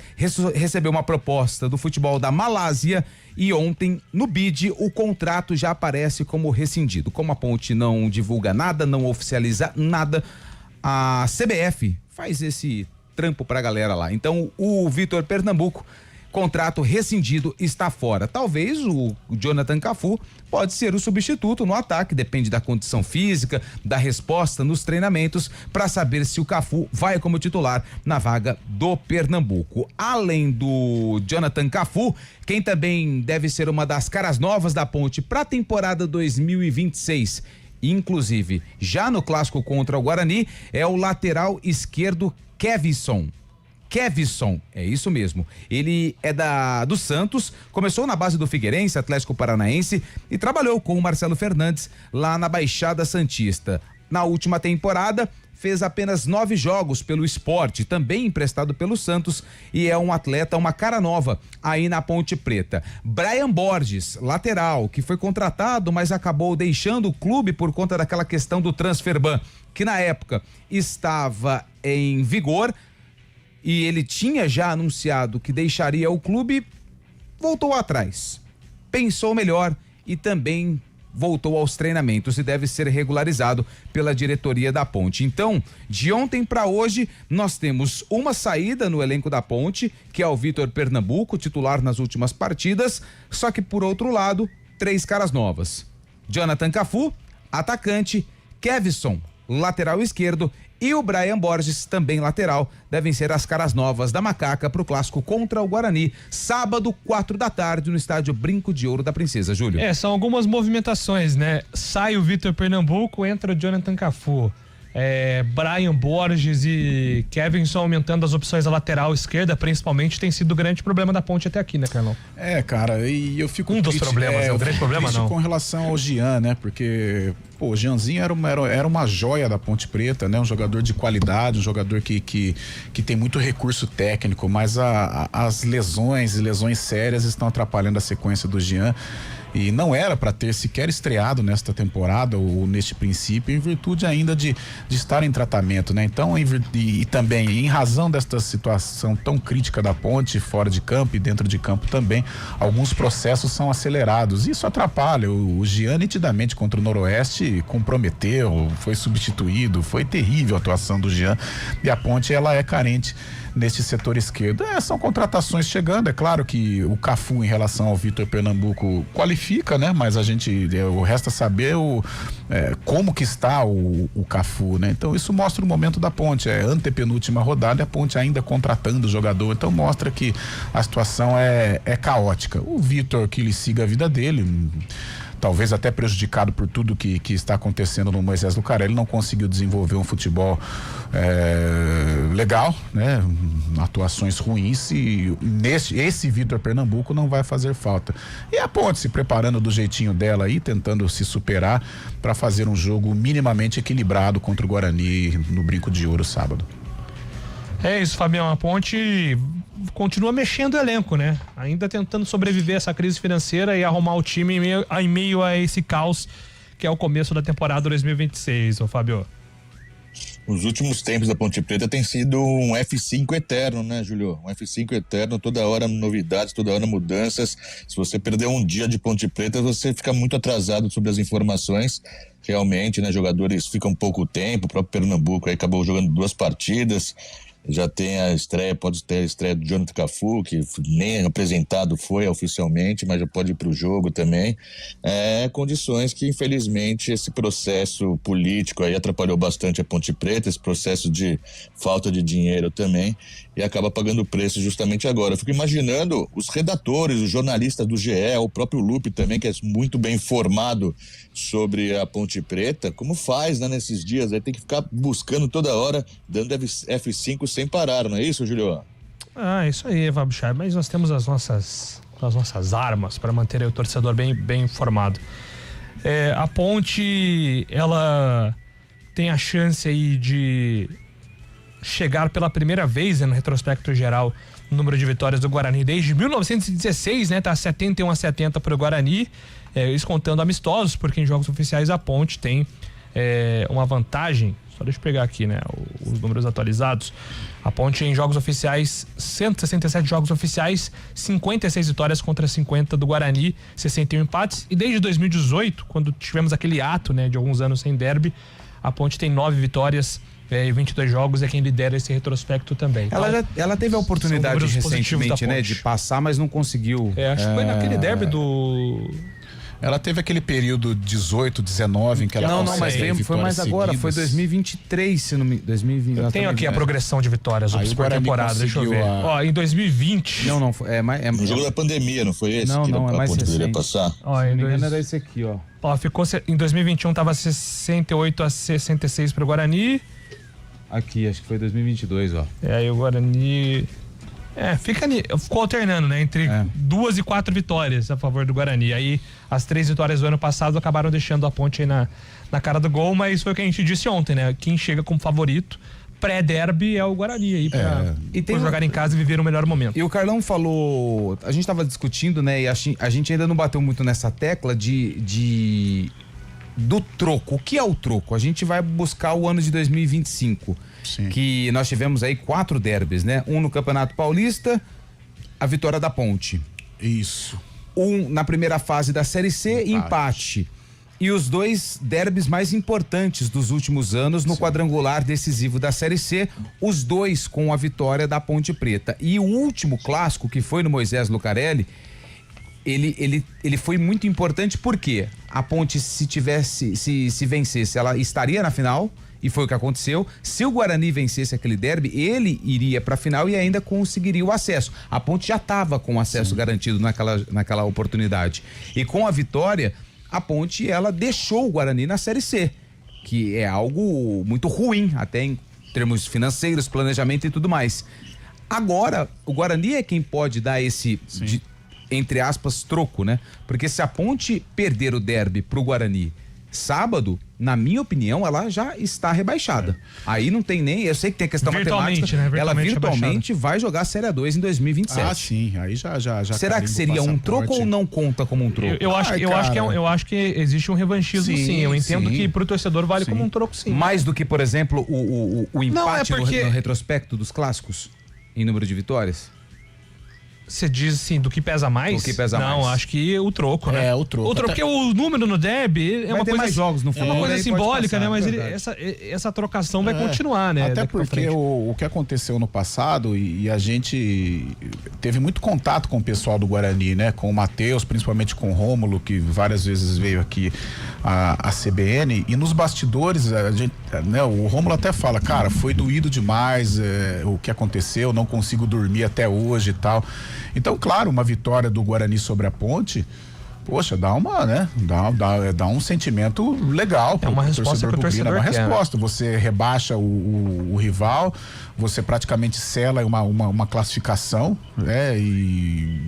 recebeu uma proposta do futebol da Malásia e ontem no BID o contrato já aparece como rescindido. Como a Ponte não divulga nada, não oficializa nada, a CBF faz esse trampo pra galera lá. Então o Vitor Pernambuco, contrato rescindido, está fora. Talvez o Jonathan Cafu pode ser o substituto no ataque, depende da condição física, da resposta nos treinamentos, para saber se o Cafu vai como titular na vaga do Pernambuco. Além do Jonathan Cafu, quem também deve ser uma das caras novas da Ponte para a temporada 2026, inclusive já no clássico contra o Guarani, é o lateral esquerdo Kevson, é isso mesmo. Ele é do Santos, começou na base do Figueirense, Atlético Paranaense, e trabalhou com o Marcelo Fernandes lá na Baixada Santista. Na última temporada, fez apenas 9 jogos pelo Sport, também emprestado pelo Santos, e é um atleta, uma cara nova aí na Ponte Preta. Brian Borges, lateral, que foi contratado, mas acabou deixando o clube por conta daquela questão do transfer ban, que na época estava em vigor, e ele tinha já anunciado que deixaria o clube, voltou atrás, pensou melhor e também voltou aos treinamentos e deve ser regularizado pela diretoria da Ponte. Então, de ontem para hoje, nós temos uma saída no elenco da Ponte, que é o Vitor Pernambuco, titular nas últimas partidas, só que por outro lado, 3 caras novas. Jonathan Cafu, atacante, Kevson, lateral esquerdo, e o Brian Borges, também lateral, devem ser as caras novas da Macaca para o clássico contra o Guarani, sábado, 4h, no estádio Brinco de Ouro da Princesa, Júlio. São algumas movimentações, né? Sai o Vitor Pernambuco, entra o Jonathan Cafu. Brian Borges e Kevinson aumentando as opções da lateral esquerda, principalmente, tem sido o grande problema da Ponte até aqui, né, Carlão? Cara, e eu fico dos problemas, o grande problema não. Com relação ao Jean, né? Porque, o Jeanzinho era uma joia da Ponte Preta, né? Um jogador de qualidade, um jogador que tem muito recurso técnico, mas as lesões sérias estão atrapalhando a sequência do Jean. E não era para ter sequer estreado nesta temporada ou neste princípio, em virtude ainda de estar em tratamento, né? Então, e também em razão desta situação tão crítica da Ponte, fora de campo e dentro de campo também, alguns processos são acelerados. Isso atrapalha. O Jean, nitidamente, contra o Noroeste, comprometeu, foi substituído, foi terrível a atuação do Jean. E a Ponte, ela é carente neste setor esquerdo. São contratações chegando, é claro que o Cafu, em relação ao Vitor Pernambuco, qualifica, né? Mas o resta saber como que está o Cafu, né? Então isso mostra o momento da Ponte, antepenúltima rodada, a Ponte ainda contratando o jogador, então mostra que a situação é caótica. O Vitor, que ele siga a vida dele, talvez até prejudicado por tudo que está acontecendo no Moisés Lucarelli, não conseguiu desenvolver um futebol legal, né? Atuações ruins, e esse Vitor Pernambuco não vai fazer falta. E a Ponte se preparando do jeitinho dela aí, tentando se superar para fazer um jogo minimamente equilibrado contra o Guarani no Brinco de Ouro sábado. É isso, Fabião. A Ponte continua mexendo o elenco, né? Ainda tentando sobreviver a essa crise financeira e arrumar o time em meio a esse caos que é o começo da temporada 2026, ô Fábio. Os últimos tempos da Ponte Preta tem sido um F5 eterno, né, Júlio? Um F5 eterno, toda hora novidades, toda hora mudanças. Se você perder um dia de Ponte Preta, você fica muito atrasado sobre as informações. Realmente, né, jogadores ficam pouco tempo, o próprio Pernambuco aí acabou jogando 2 partidas. Já tem a estreia, pode ter a estreia do Jonathan Cafu, que nem apresentado foi oficialmente, mas já pode ir para o jogo também. Condições que, infelizmente, esse processo político aí atrapalhou bastante a Ponte Preta, esse processo de falta de dinheiro também, e acaba pagando o preço justamente agora. Eu fico imaginando os redatores, os jornalistas do GE, o próprio Lupe também, que é muito bem informado sobre a Ponte Preta, como faz, né, nesses dias, aí tem que ficar buscando toda hora, dando F5 sem parar, não é isso, Julio? Isso aí, Vabuchar, mas nós temos as nossas armas para manter o torcedor bem informado. A Ponte, ela tem a chance aí de chegar pela primeira vez, né, no retrospecto geral, o número de vitórias do Guarani desde 1916, né? Tá 71-70 para o Guarani, isso contando amistosos, porque em jogos oficiais a Ponte tem uma vantagem. Só deixa eu pegar aqui, né, os números atualizados. A Ponte em jogos oficiais, 167 jogos oficiais, 56 vitórias contra 50 do Guarani, 61 empates. E desde 2018, quando tivemos aquele ato, né, de alguns anos sem derby, a Ponte tem 9 vitórias e 22 jogos, é quem lidera esse retrospecto também. Então, ela teve a oportunidade recentemente, né, de passar, mas não conseguiu. Acho que foi naquele derby do... Ela teve aquele período 18, 19 em que ela mas foi mais agora, foi 2023, se não me... 2020. Eu tenho aqui a progressão de vitórias por temporada, deixa eu ver. Em 2020... Não, foi... No jogo da pandemia, não foi esse? Não, é mais recente. Passar? Se não me engano era esse aqui, ficou... Em 2021 tava 68-66 pro Guarani. Aqui, acho que foi 2022, Aí o Guarani... ficou alternando, né? Entre 2 e 4 vitórias a favor do Guarani. Aí as 3 vitórias do ano passado acabaram deixando a Ponte aí na cara do gol, mas foi o que a gente disse ontem, né? Quem chega como favorito pré-derby é o Guarani aí pra jogar em casa e viver o melhor momento. E o Carlão falou, a gente tava discutindo, né? E a gente ainda não bateu muito nessa tecla do troco. O que é o troco? A gente vai buscar o ano de 2025. Sim. Que nós tivemos aí 4 derbys, né? Um no Campeonato Paulista, a vitória da Ponte. Isso. Um na primeira fase da Série C, empate. E os 2 derbys mais importantes dos últimos anos no quadrangular decisivo da Série C, os 2 com a vitória da Ponte Preta. E o último clássico, que foi no Moisés Lucarelli, ele foi muito importante, por quê? a Ponte, se vencesse, ela estaria na final, e foi o que aconteceu. Se o Guarani vencesse aquele derby, ele iria pra final e ainda conseguiria o acesso. A Ponte já estava com acesso garantido naquela oportunidade. E com a vitória, a Ponte, ela deixou o Guarani na Série C, que é algo muito ruim, até em termos financeiros, planejamento e tudo mais. Agora, o Guarani é quem pode dar esse, entre aspas, troco, né? Porque se a Ponte perder o derby pro Guarani sábado, na minha opinião, ela já está rebaixada. Aí não tem nem, eu sei que tem a questão matemática, né? Ela virtualmente vai jogar a Série A2 em 2027. Ah, sim, aí já. Será que seria um troco ou não conta como um troco? Eu acho que existe um revanchismo, sim. Eu entendo que pro torcedor vale como um troco, sim. Mais do que, por exemplo, o empate no retrospecto dos clássicos em número de vitórias? Você diz assim, do que pesa mais? Do que pesa mais. Não, acho que o troco, né? O troco. Porque o número no derby é uma coisa, mais jogos no uma coisa simbólica, né? Mas essa trocação vai continuar, né? Até porque o que aconteceu no passado, e a gente teve muito contato com o pessoal do Guarani, né? Com o Matheus, principalmente com o Rômulo, que várias vezes veio aqui a CBN, e nos bastidores, a gente, né? O Rômulo até fala, cara, foi doído demais o que aconteceu, não consigo dormir até hoje e tal. Então, claro, uma vitória do Guarani sobre a Ponte, poxa, dá uma, né? Dá um sentimento legal pro torcedor bugrino. É uma resposta. Você rebaixa o rival, você praticamente sela uma classificação, né? E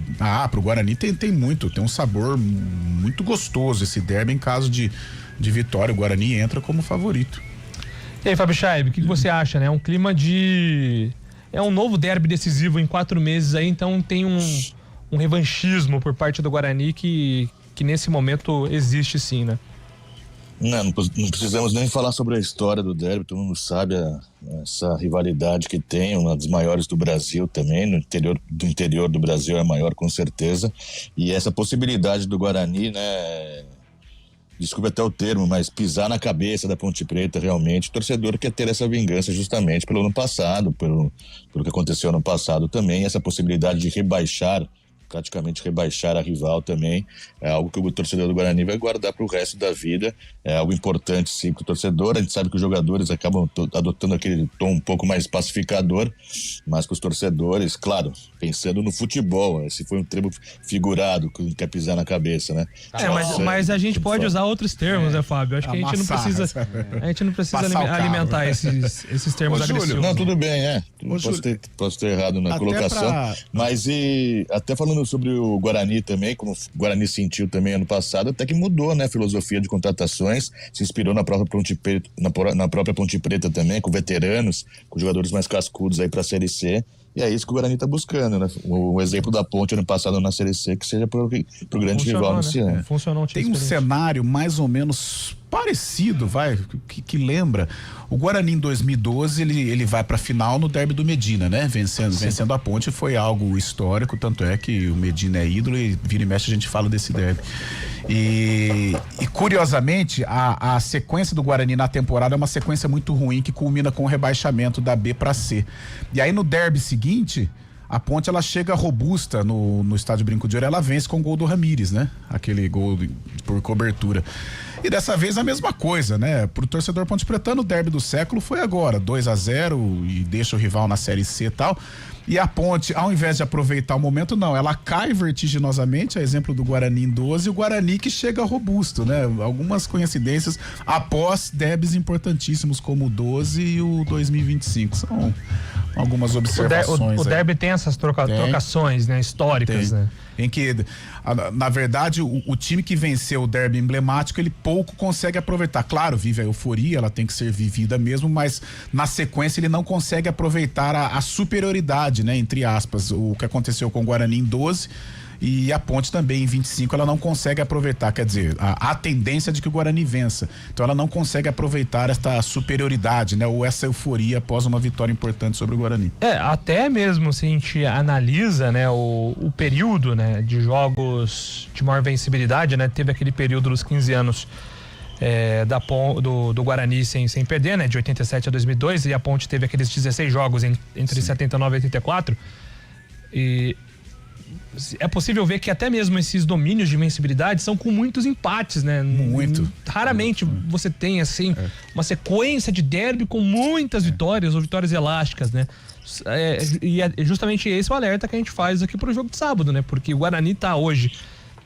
pro Guarani tem um sabor muito gostoso esse derby. Em caso de vitória, o Guarani entra como favorito. E aí, Fábio Chaib, o que você acha, né? Um clima de... É um novo derby decisivo em 4 meses aí, então tem um revanchismo por parte do Guarani que nesse momento existe, sim, né? Não precisamos nem falar sobre a história do derby, todo mundo sabe essa rivalidade que tem, uma das maiores do Brasil também, do interior do Brasil é a maior com certeza, e essa possibilidade do Guarani, né... Desculpe até o termo, mas pisar na cabeça da Ponte Preta, realmente, o torcedor quer ter essa vingança justamente pelo ano passado, pelo que aconteceu no passado também, essa possibilidade de praticamente rebaixar a rival também, é algo que o torcedor do Guarani vai guardar para o resto da vida, é algo importante sim para o torcedor. A gente sabe que os jogadores acabam adotando aquele tom um pouco mais pacificador, mas que os torcedores, claro, pensando no futebol, esse foi um termo figurado que quer pisar na cabeça, né? Mas a gente pode usar outros termos, né, Fábio? Acho que a gente não precisa alimentar esses termos agressivos. Não, tudo bem, posso ter errado na colocação, mas até falando sobre o Guarani também, como o Guarani sentiu também ano passado, até que mudou, né, a filosofia de contratações, se inspirou na própria Ponte Preta também, com veteranos, com jogadores mais cascudos aí pra Série C, e é isso que o Guarani tá buscando, né? O exemplo da Ponte ano passado na Série C, que seja pro grande rival nesse ano. Funcionou. Tem um cenário mais ou menos parecido, que lembra. O Guarani em 2012, ele vai pra final no derby do Medina, né? Vencendo a Ponte, foi algo histórico, tanto é que o Medina é ídolo e vira e mexe a gente fala desse derby. E curiosamente, a sequência do Guarani na temporada é uma sequência muito ruim que culmina com o rebaixamento da B pra C. E aí no derby seguinte, a Ponte ela chega robusta no estádio Brinco de Ouro, ela vence com o gol do Ramírez, né? Aquele gol por cobertura. E dessa vez a mesma coisa, né? Pro torcedor ponte pretano, o derby do século foi agora, 2-0 e deixa o rival na Série C e tal. E a Ponte, ao invés de aproveitar o momento, não, ela cai vertiginosamente, a exemplo do Guarani em 12, e o Guarani que chega robusto, né? Algumas coincidências após derbys importantíssimos como o 12 e o 2025. São algumas observações. O derby tem essas trocações, né? Históricas, né? Em que, na verdade, o time que venceu o derby emblemático, ele pouco consegue aproveitar. Claro, vive a euforia, ela tem que ser vivida mesmo, mas na sequência ele não consegue aproveitar a superioridade, né? Entre aspas, o que aconteceu com o Guarani em 12 e a Ponte também em 25, ela não consegue aproveitar, quer dizer, a tendência de que o Guarani vença. Então ela não consegue aproveitar esta superioridade, né? Ou essa euforia após uma vitória importante sobre o Guarani. Até mesmo se a gente analisa, né, o período, né, de jogos de maior vencibilidade, né? Teve aquele período dos 15 anos do Guarani sem perder, né? De 87 a 2002, e a Ponte teve aqueles 16 jogos entre 79 e 84. E é possível ver que até mesmo esses domínios de invencibilidade são com muitos empates, né? Muito. Raramente você tem, assim, uma sequência de derby com muitas vitórias ou vitórias elásticas, né? E é justamente esse o alerta que a gente faz aqui pro jogo de sábado, né? Porque o Guarani tá hoje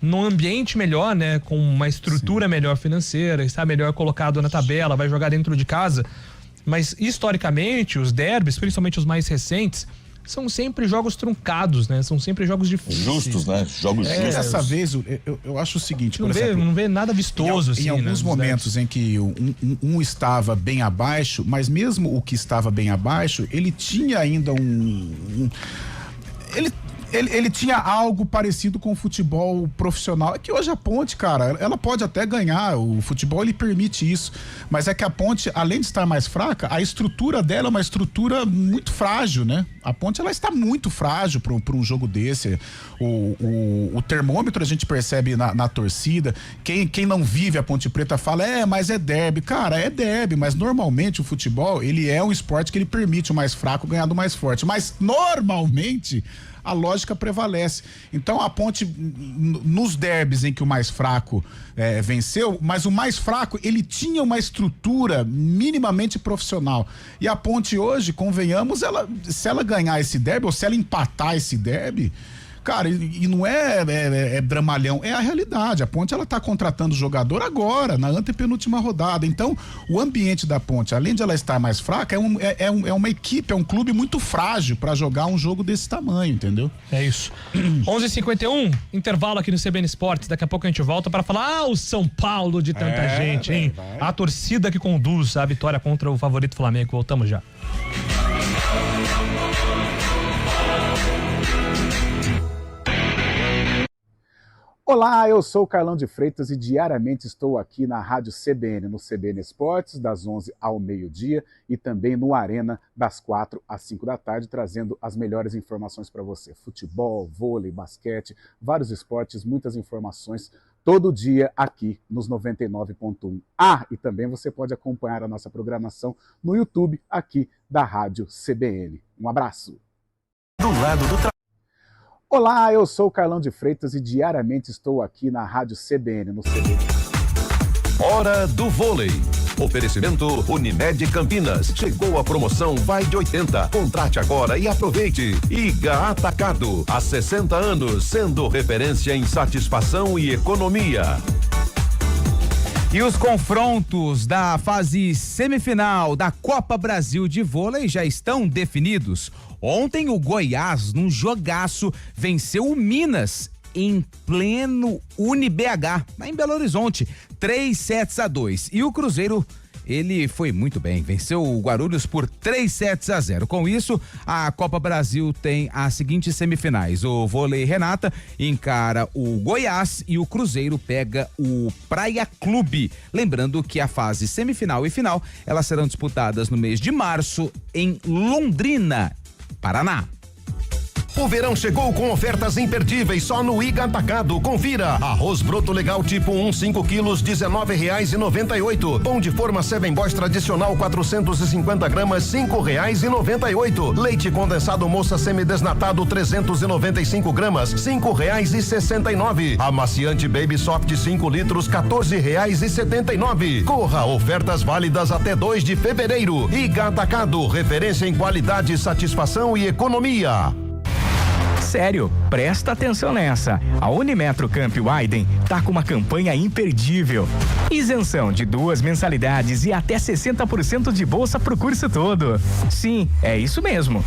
num ambiente melhor, né? Com uma estrutura melhor financeira, está melhor colocado na tabela, vai jogar dentro de casa. Mas, historicamente, os derbys, principalmente os mais recentes, são sempre jogos truncados, né? São sempre jogos difíceis. Justos, né? Jogos justos. Dessa vez, eu acho o seguinte, por não exemplo... Não vê nada vistoso, assim, em alguns momentos em que um estava bem abaixo, mas mesmo o que estava bem abaixo, ele tinha ainda Ele tinha algo parecido com o futebol profissional. É que hoje a Ponte, cara, ela pode até ganhar, o futebol ele permite isso, mas é que a Ponte, além de estar mais fraca, a estrutura dela é uma estrutura muito frágil, né? A Ponte, ela está muito frágil para um jogo desse. O termômetro a gente percebe na torcida. Quem não vive a Ponte Preta fala, mas é derby. Cara, é derby, mas normalmente o futebol, ele é um esporte que ele permite o mais fraco ganhar do mais forte. Mas normalmente a lógica prevalece. Então a Ponte, nos derbys em que o mais fraco venceu, mas o mais fraco, ele tinha uma estrutura minimamente profissional. E a Ponte hoje, convenhamos, se ela ganhar esse derby, ou se ela empatar esse derby, cara, e não é dramalhão, é a realidade. A Ponte, ela tá contratando jogador agora, na antepenúltima rodada. Então, o ambiente da Ponte, além de ela estar mais fraca, é uma equipe, é um clube muito frágil para jogar um jogo desse tamanho, entendeu? É isso. 11h51, intervalo aqui no CBN Esportes. Daqui a pouco a gente volta para falar, o São Paulo de tanta gente, hein? Vai. A torcida que conduz a vitória contra o favorito Flamengo. Voltamos já. Olá, eu sou o Carlão de Freitas e diariamente estou aqui na Rádio CBN, no CBN Esportes, das 11 ao meio-dia e também no Arena, das 4 às 5 da tarde, trazendo as melhores informações para você. Futebol, vôlei, basquete, vários esportes, muitas informações todo dia aqui nos 99.1. E também você pode acompanhar a nossa programação no YouTube aqui da Rádio CBN. Um abraço. Do lado do Olá, eu sou o Carlão de Freitas e diariamente estou aqui na Rádio CBN, no CBN. Hora do vôlei. Oferecimento Unimed Campinas. Chegou a promoção Vai de 80. Contrate agora e aproveite. Iga Atacado. Há 60 anos, sendo referência em satisfação e economia. E os confrontos da fase semifinal da Copa Brasil de Vôlei já estão definidos. Ontem o Goiás, num jogaço, venceu o Minas em pleno UniBH, lá em Belo Horizonte, 3-2. E o Cruzeiro, ele foi muito bem, venceu o Guarulhos por 3-0. Com isso, a Copa Brasil tem as seguintes semifinais. O Vôlei Renata encara o Goiás e o Cruzeiro pega o Praia Clube. Lembrando que a fase semifinal e final, elas serão disputadas no mês de março em Londrina, Paraná. O verão chegou com ofertas imperdíveis só no Iga Atacado. Confira. Arroz broto legal tipo 1, 5 quilos, R$19,98. Pão de forma Seven Boys tradicional 450 gramas, R$5,98. Leite condensado moça semidesnatado 395 gramas, R$5,69. Amaciante Baby Soft 5 litros, R$14,79. Corra, ofertas válidas até 2 de fevereiro. Iga Atacado, referência em qualidade, satisfação e economia. Sério, presta atenção nessa. A Unimetro Camp Widen tá com uma campanha imperdível. Isenção de 2 mensalidades e até 60% de bolsa pro curso todo. Sim, é isso mesmo.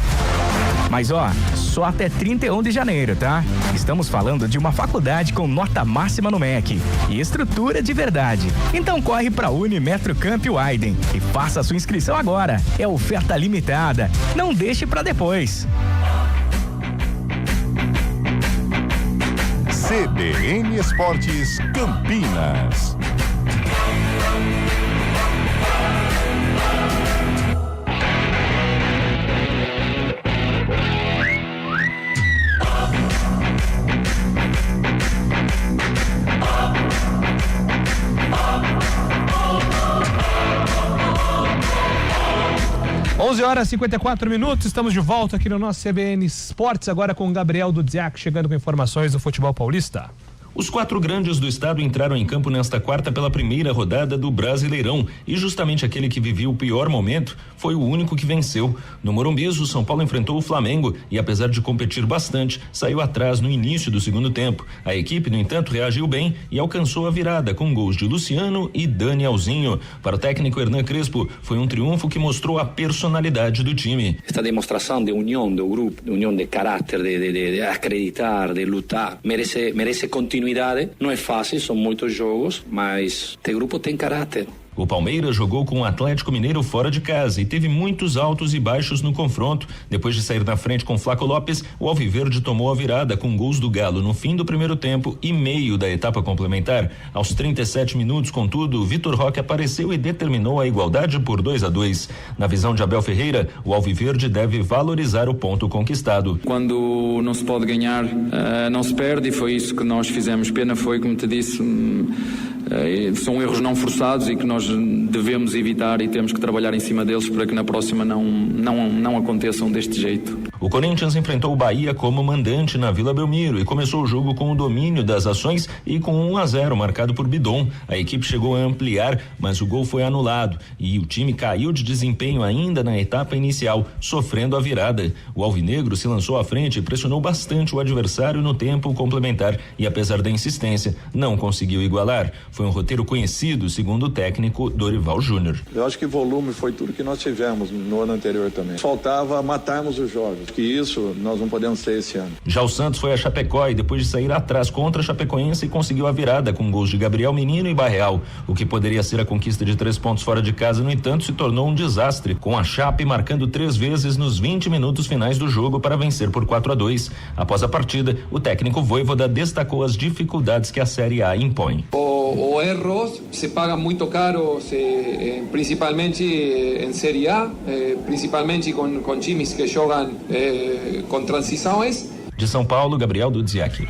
Mas só até 31 de janeiro, tá? Estamos falando de uma faculdade com nota máxima no MEC e estrutura de verdade. Então corre pra Unimetro Camp Widen e faça a sua inscrição agora. É oferta limitada. Não deixe pra depois. CBN Esportes Campinas. 11h54, estamos de volta aqui no nosso CBN Esportes, agora com o Gabriel Dudziak chegando com informações do futebol paulista. Os 4 grandes do estado entraram em campo nesta quarta pela primeira rodada do Brasileirão e justamente aquele que vivia o pior momento foi o único que venceu. No Morumbi, o São Paulo enfrentou o Flamengo e, apesar de competir bastante, saiu atrás no início do segundo tempo. A equipe, no entanto, reagiu bem e alcançou a virada com gols de Luciano e Danielzinho. Para o técnico Hernan Crespo, foi um triunfo que mostrou a personalidade do time. Esta demonstração de união do grupo, de união de caráter, de acreditar, de lutar, merece continuidade. Não é fácil, são muitos jogos, mas este grupo tem caráter. O Palmeiras jogou com o Atlético Mineiro fora de casa e teve muitos altos e baixos no confronto. Depois de sair na frente com Flaco Lopes, o Alviverde tomou a virada com gols do Galo no fim do primeiro tempo e meio da etapa complementar. Aos 37 minutos, contudo, Vitor Roque apareceu e determinou a igualdade por 2-2. Na visão de Abel Ferreira, o Alviverde deve valorizar o ponto conquistado. Quando não se pode ganhar, não se perde, e foi isso que nós fizemos. Pena foi, como te disse, são erros não forçados e que nós devemos evitar e temos que trabalhar em cima deles para que na próxima não aconteçam deste jeito. O Corinthians enfrentou o Bahia como mandante na Vila Belmiro e começou o jogo com o domínio das ações e com 1-0 marcado por Bidon. A equipe chegou a ampliar, mas o gol foi anulado e o time caiu de desempenho ainda na etapa inicial, sofrendo a virada. O alvinegro se lançou à frente e pressionou bastante o adversário no tempo complementar e, apesar da insistência, não conseguiu igualar. Foi um roteiro conhecido, segundo o técnico Dorival Júnior. Eu acho que volume foi tudo que nós tivemos no ano anterior também. Faltava matarmos os jogos, que isso nós não podemos ter esse ano. Já o Santos foi a Chapecó e, depois de sair atrás contra a Chapecoense, conseguiu a virada com gols de Gabriel Menino e Barreal. O que poderia ser a conquista de 3 pontos fora de casa, no entanto, se tornou um desastre, com a Chape marcando 3 vezes nos 20 minutos finais do jogo para vencer por 4-2. Após a partida, o técnico Vojvoda destacou as dificuldades que a Série A impõe. O erros se paga muito caro, principalmente em Série A, principalmente com times que jogam com transições. De São Paulo, Gabriel Dudziak.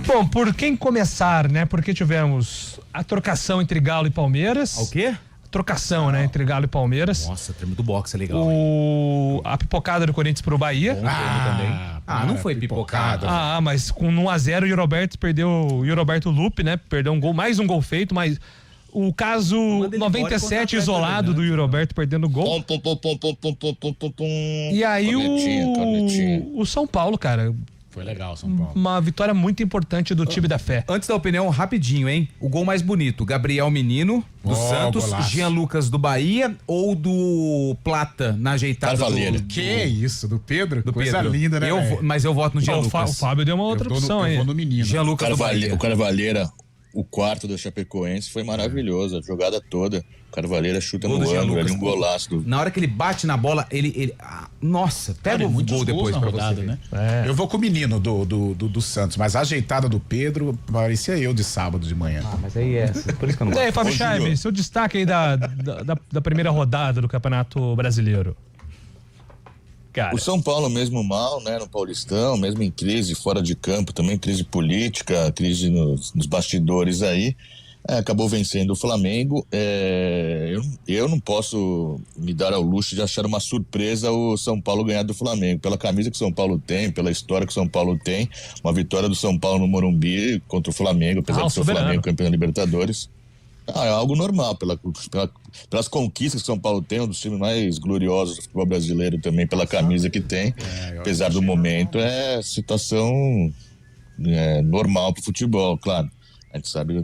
Bom, por quem começar, né? Porque tivemos a trocação entre Galo e Palmeiras. O quê? Trocação, né? Entre Galo e Palmeiras. Nossa, termo do boxe é legal. A pipocada do Corinthians pro Bahia. Não foi pipocada. Mas com 1-0 o Roberto perdeu, o Roberto Lupe, né? Perdeu um gol, mais um gol feito, mas o caso 97 isolado do Roberto perdendo gol. E aí o São Paulo, cara. Foi legal, São Paulo. Uma vitória muito importante do time da fé. Antes da opinião, rapidinho, hein? O gol mais bonito, Gabriel Menino, do Santos, golaço. Jean Lucas do Bahia ou do Plata na ajeitada Carvalheiro. Que isso, do Pedro? Do Coisa Pedro. linda, né? Mas eu voto no Jean Lucas. O Fábio deu uma outra opção aí. Eu vou no menino. Jean Lucas do Bahia. O Carvalheira, o quarto da Chapecoense, foi maravilhoso, a jogada toda. O Carvalheira chuta no ângulo, ali um golaço. Na hora que ele bate na bola, nossa, pega o gol depois pra você, né? Eu vou com o menino do Santos, mas a ajeitada do Pedro parecia eu de sábado de manhã. Mas aí por isso que eu não gosto. E aí, Fábio Chaime, seu destaque aí da primeira rodada do Campeonato Brasileiro. Cara. O São Paulo mesmo mal, né, no Paulistão, mesmo em crise fora de campo, também crise política, crise nos bastidores aí, acabou vencendo o Flamengo. Eu não posso me dar ao luxo de achar uma surpresa o São Paulo ganhar do Flamengo, pela camisa que o São Paulo tem, pela história que o São Paulo tem, uma vitória do São Paulo no Morumbi contra o Flamengo, apesar de ser o Flamengo campeão da Libertadores. É algo normal, pelas conquistas que o São Paulo tem, um dos times mais gloriosos do futebol brasileiro também, pela camisa que tem, apesar do momento, é situação normal para o futebol, claro. A gente sabe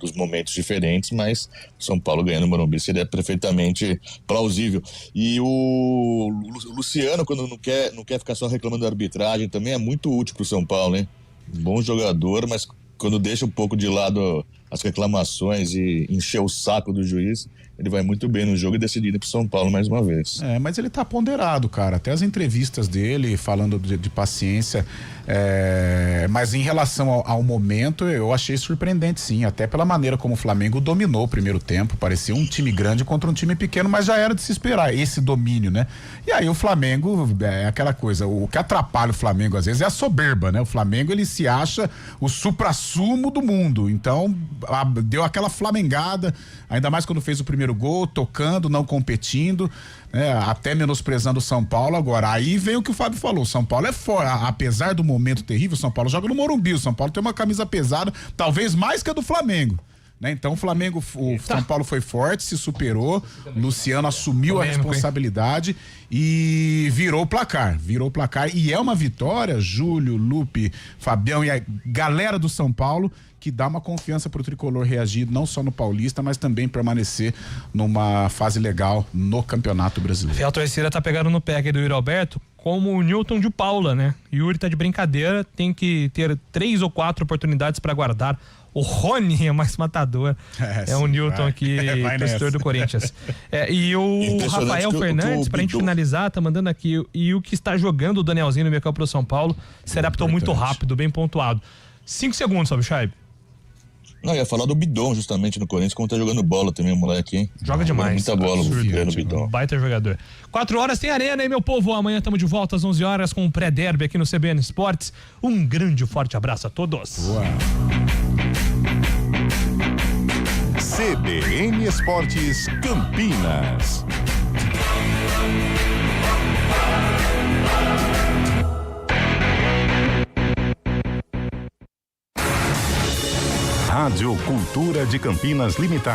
dos momentos diferentes, mas São Paulo ganhando o Morumbi seria perfeitamente plausível. E o Luciano, quando não quer ficar só reclamando da arbitragem, também é muito útil para o São Paulo, hein? Bom jogador, mas quando deixa um pouco de lado as reclamações e encher o saco do juiz, ele vai muito bem no jogo e decidindo pro São Paulo mais uma vez. Mas ele tá ponderado, cara. Até as entrevistas dele falando de paciência. Mas em relação ao momento, eu achei surpreendente, sim. Até pela maneira como o Flamengo dominou o primeiro tempo. Parecia um time grande contra um time pequeno, mas já era de se esperar esse domínio, né? E aí o Flamengo é aquela coisa. O que atrapalha o Flamengo às vezes é a soberba, né? O Flamengo, ele se acha o suprassumo do mundo. Então, deu aquela flamengada, ainda mais quando fez o primeiro gol, tocando, não competindo, né, até menosprezando o São Paulo. Agora, aí vem o que o Fábio falou, o São Paulo é forte, apesar do momento terrível, o São Paulo joga no Morumbi, o São Paulo tem uma camisa pesada, talvez mais que a do Flamengo. Né? Então o São Paulo foi forte, se superou, Luciano assumiu a responsabilidade e virou o placar, e é uma vitória, Júlio, Lupe, Fabião e a galera do São Paulo, que dá uma confiança pro tricolor reagir não só no Paulista, mas também permanecer numa fase legal no Campeonato Brasileiro. A torcida tá pegando no pé aqui do Yuri Alberto, como o Newton de Paula, né? Yuri tá de brincadeira, tem que ter 3 ou 4 oportunidades para guardar. O Rony é mais matador. É o Newton aqui, torcedor do Corinthians. E o Rafael Fernandes, pra gente finalizar, tá mandando aqui. E o que está jogando o Danielzinho no meio campo pro São Paulo se adaptou muito rápido, bem pontuado. 5 segundos, Fábio Chaib. Não, ia falar do Bidon, justamente, no Corinthians, como tá jogando bola também, o moleque, hein? Joga demais. Muita bola, o Bidon. Baita jogador. 4 horas tem arena, hein, meu povo? Amanhã estamos de volta às 11 horas com o pré-derby aqui no CBN Esportes. Um grande e forte abraço a todos. Boa. CBN Esportes Campinas. Rádio Cultura de Campinas Limitada.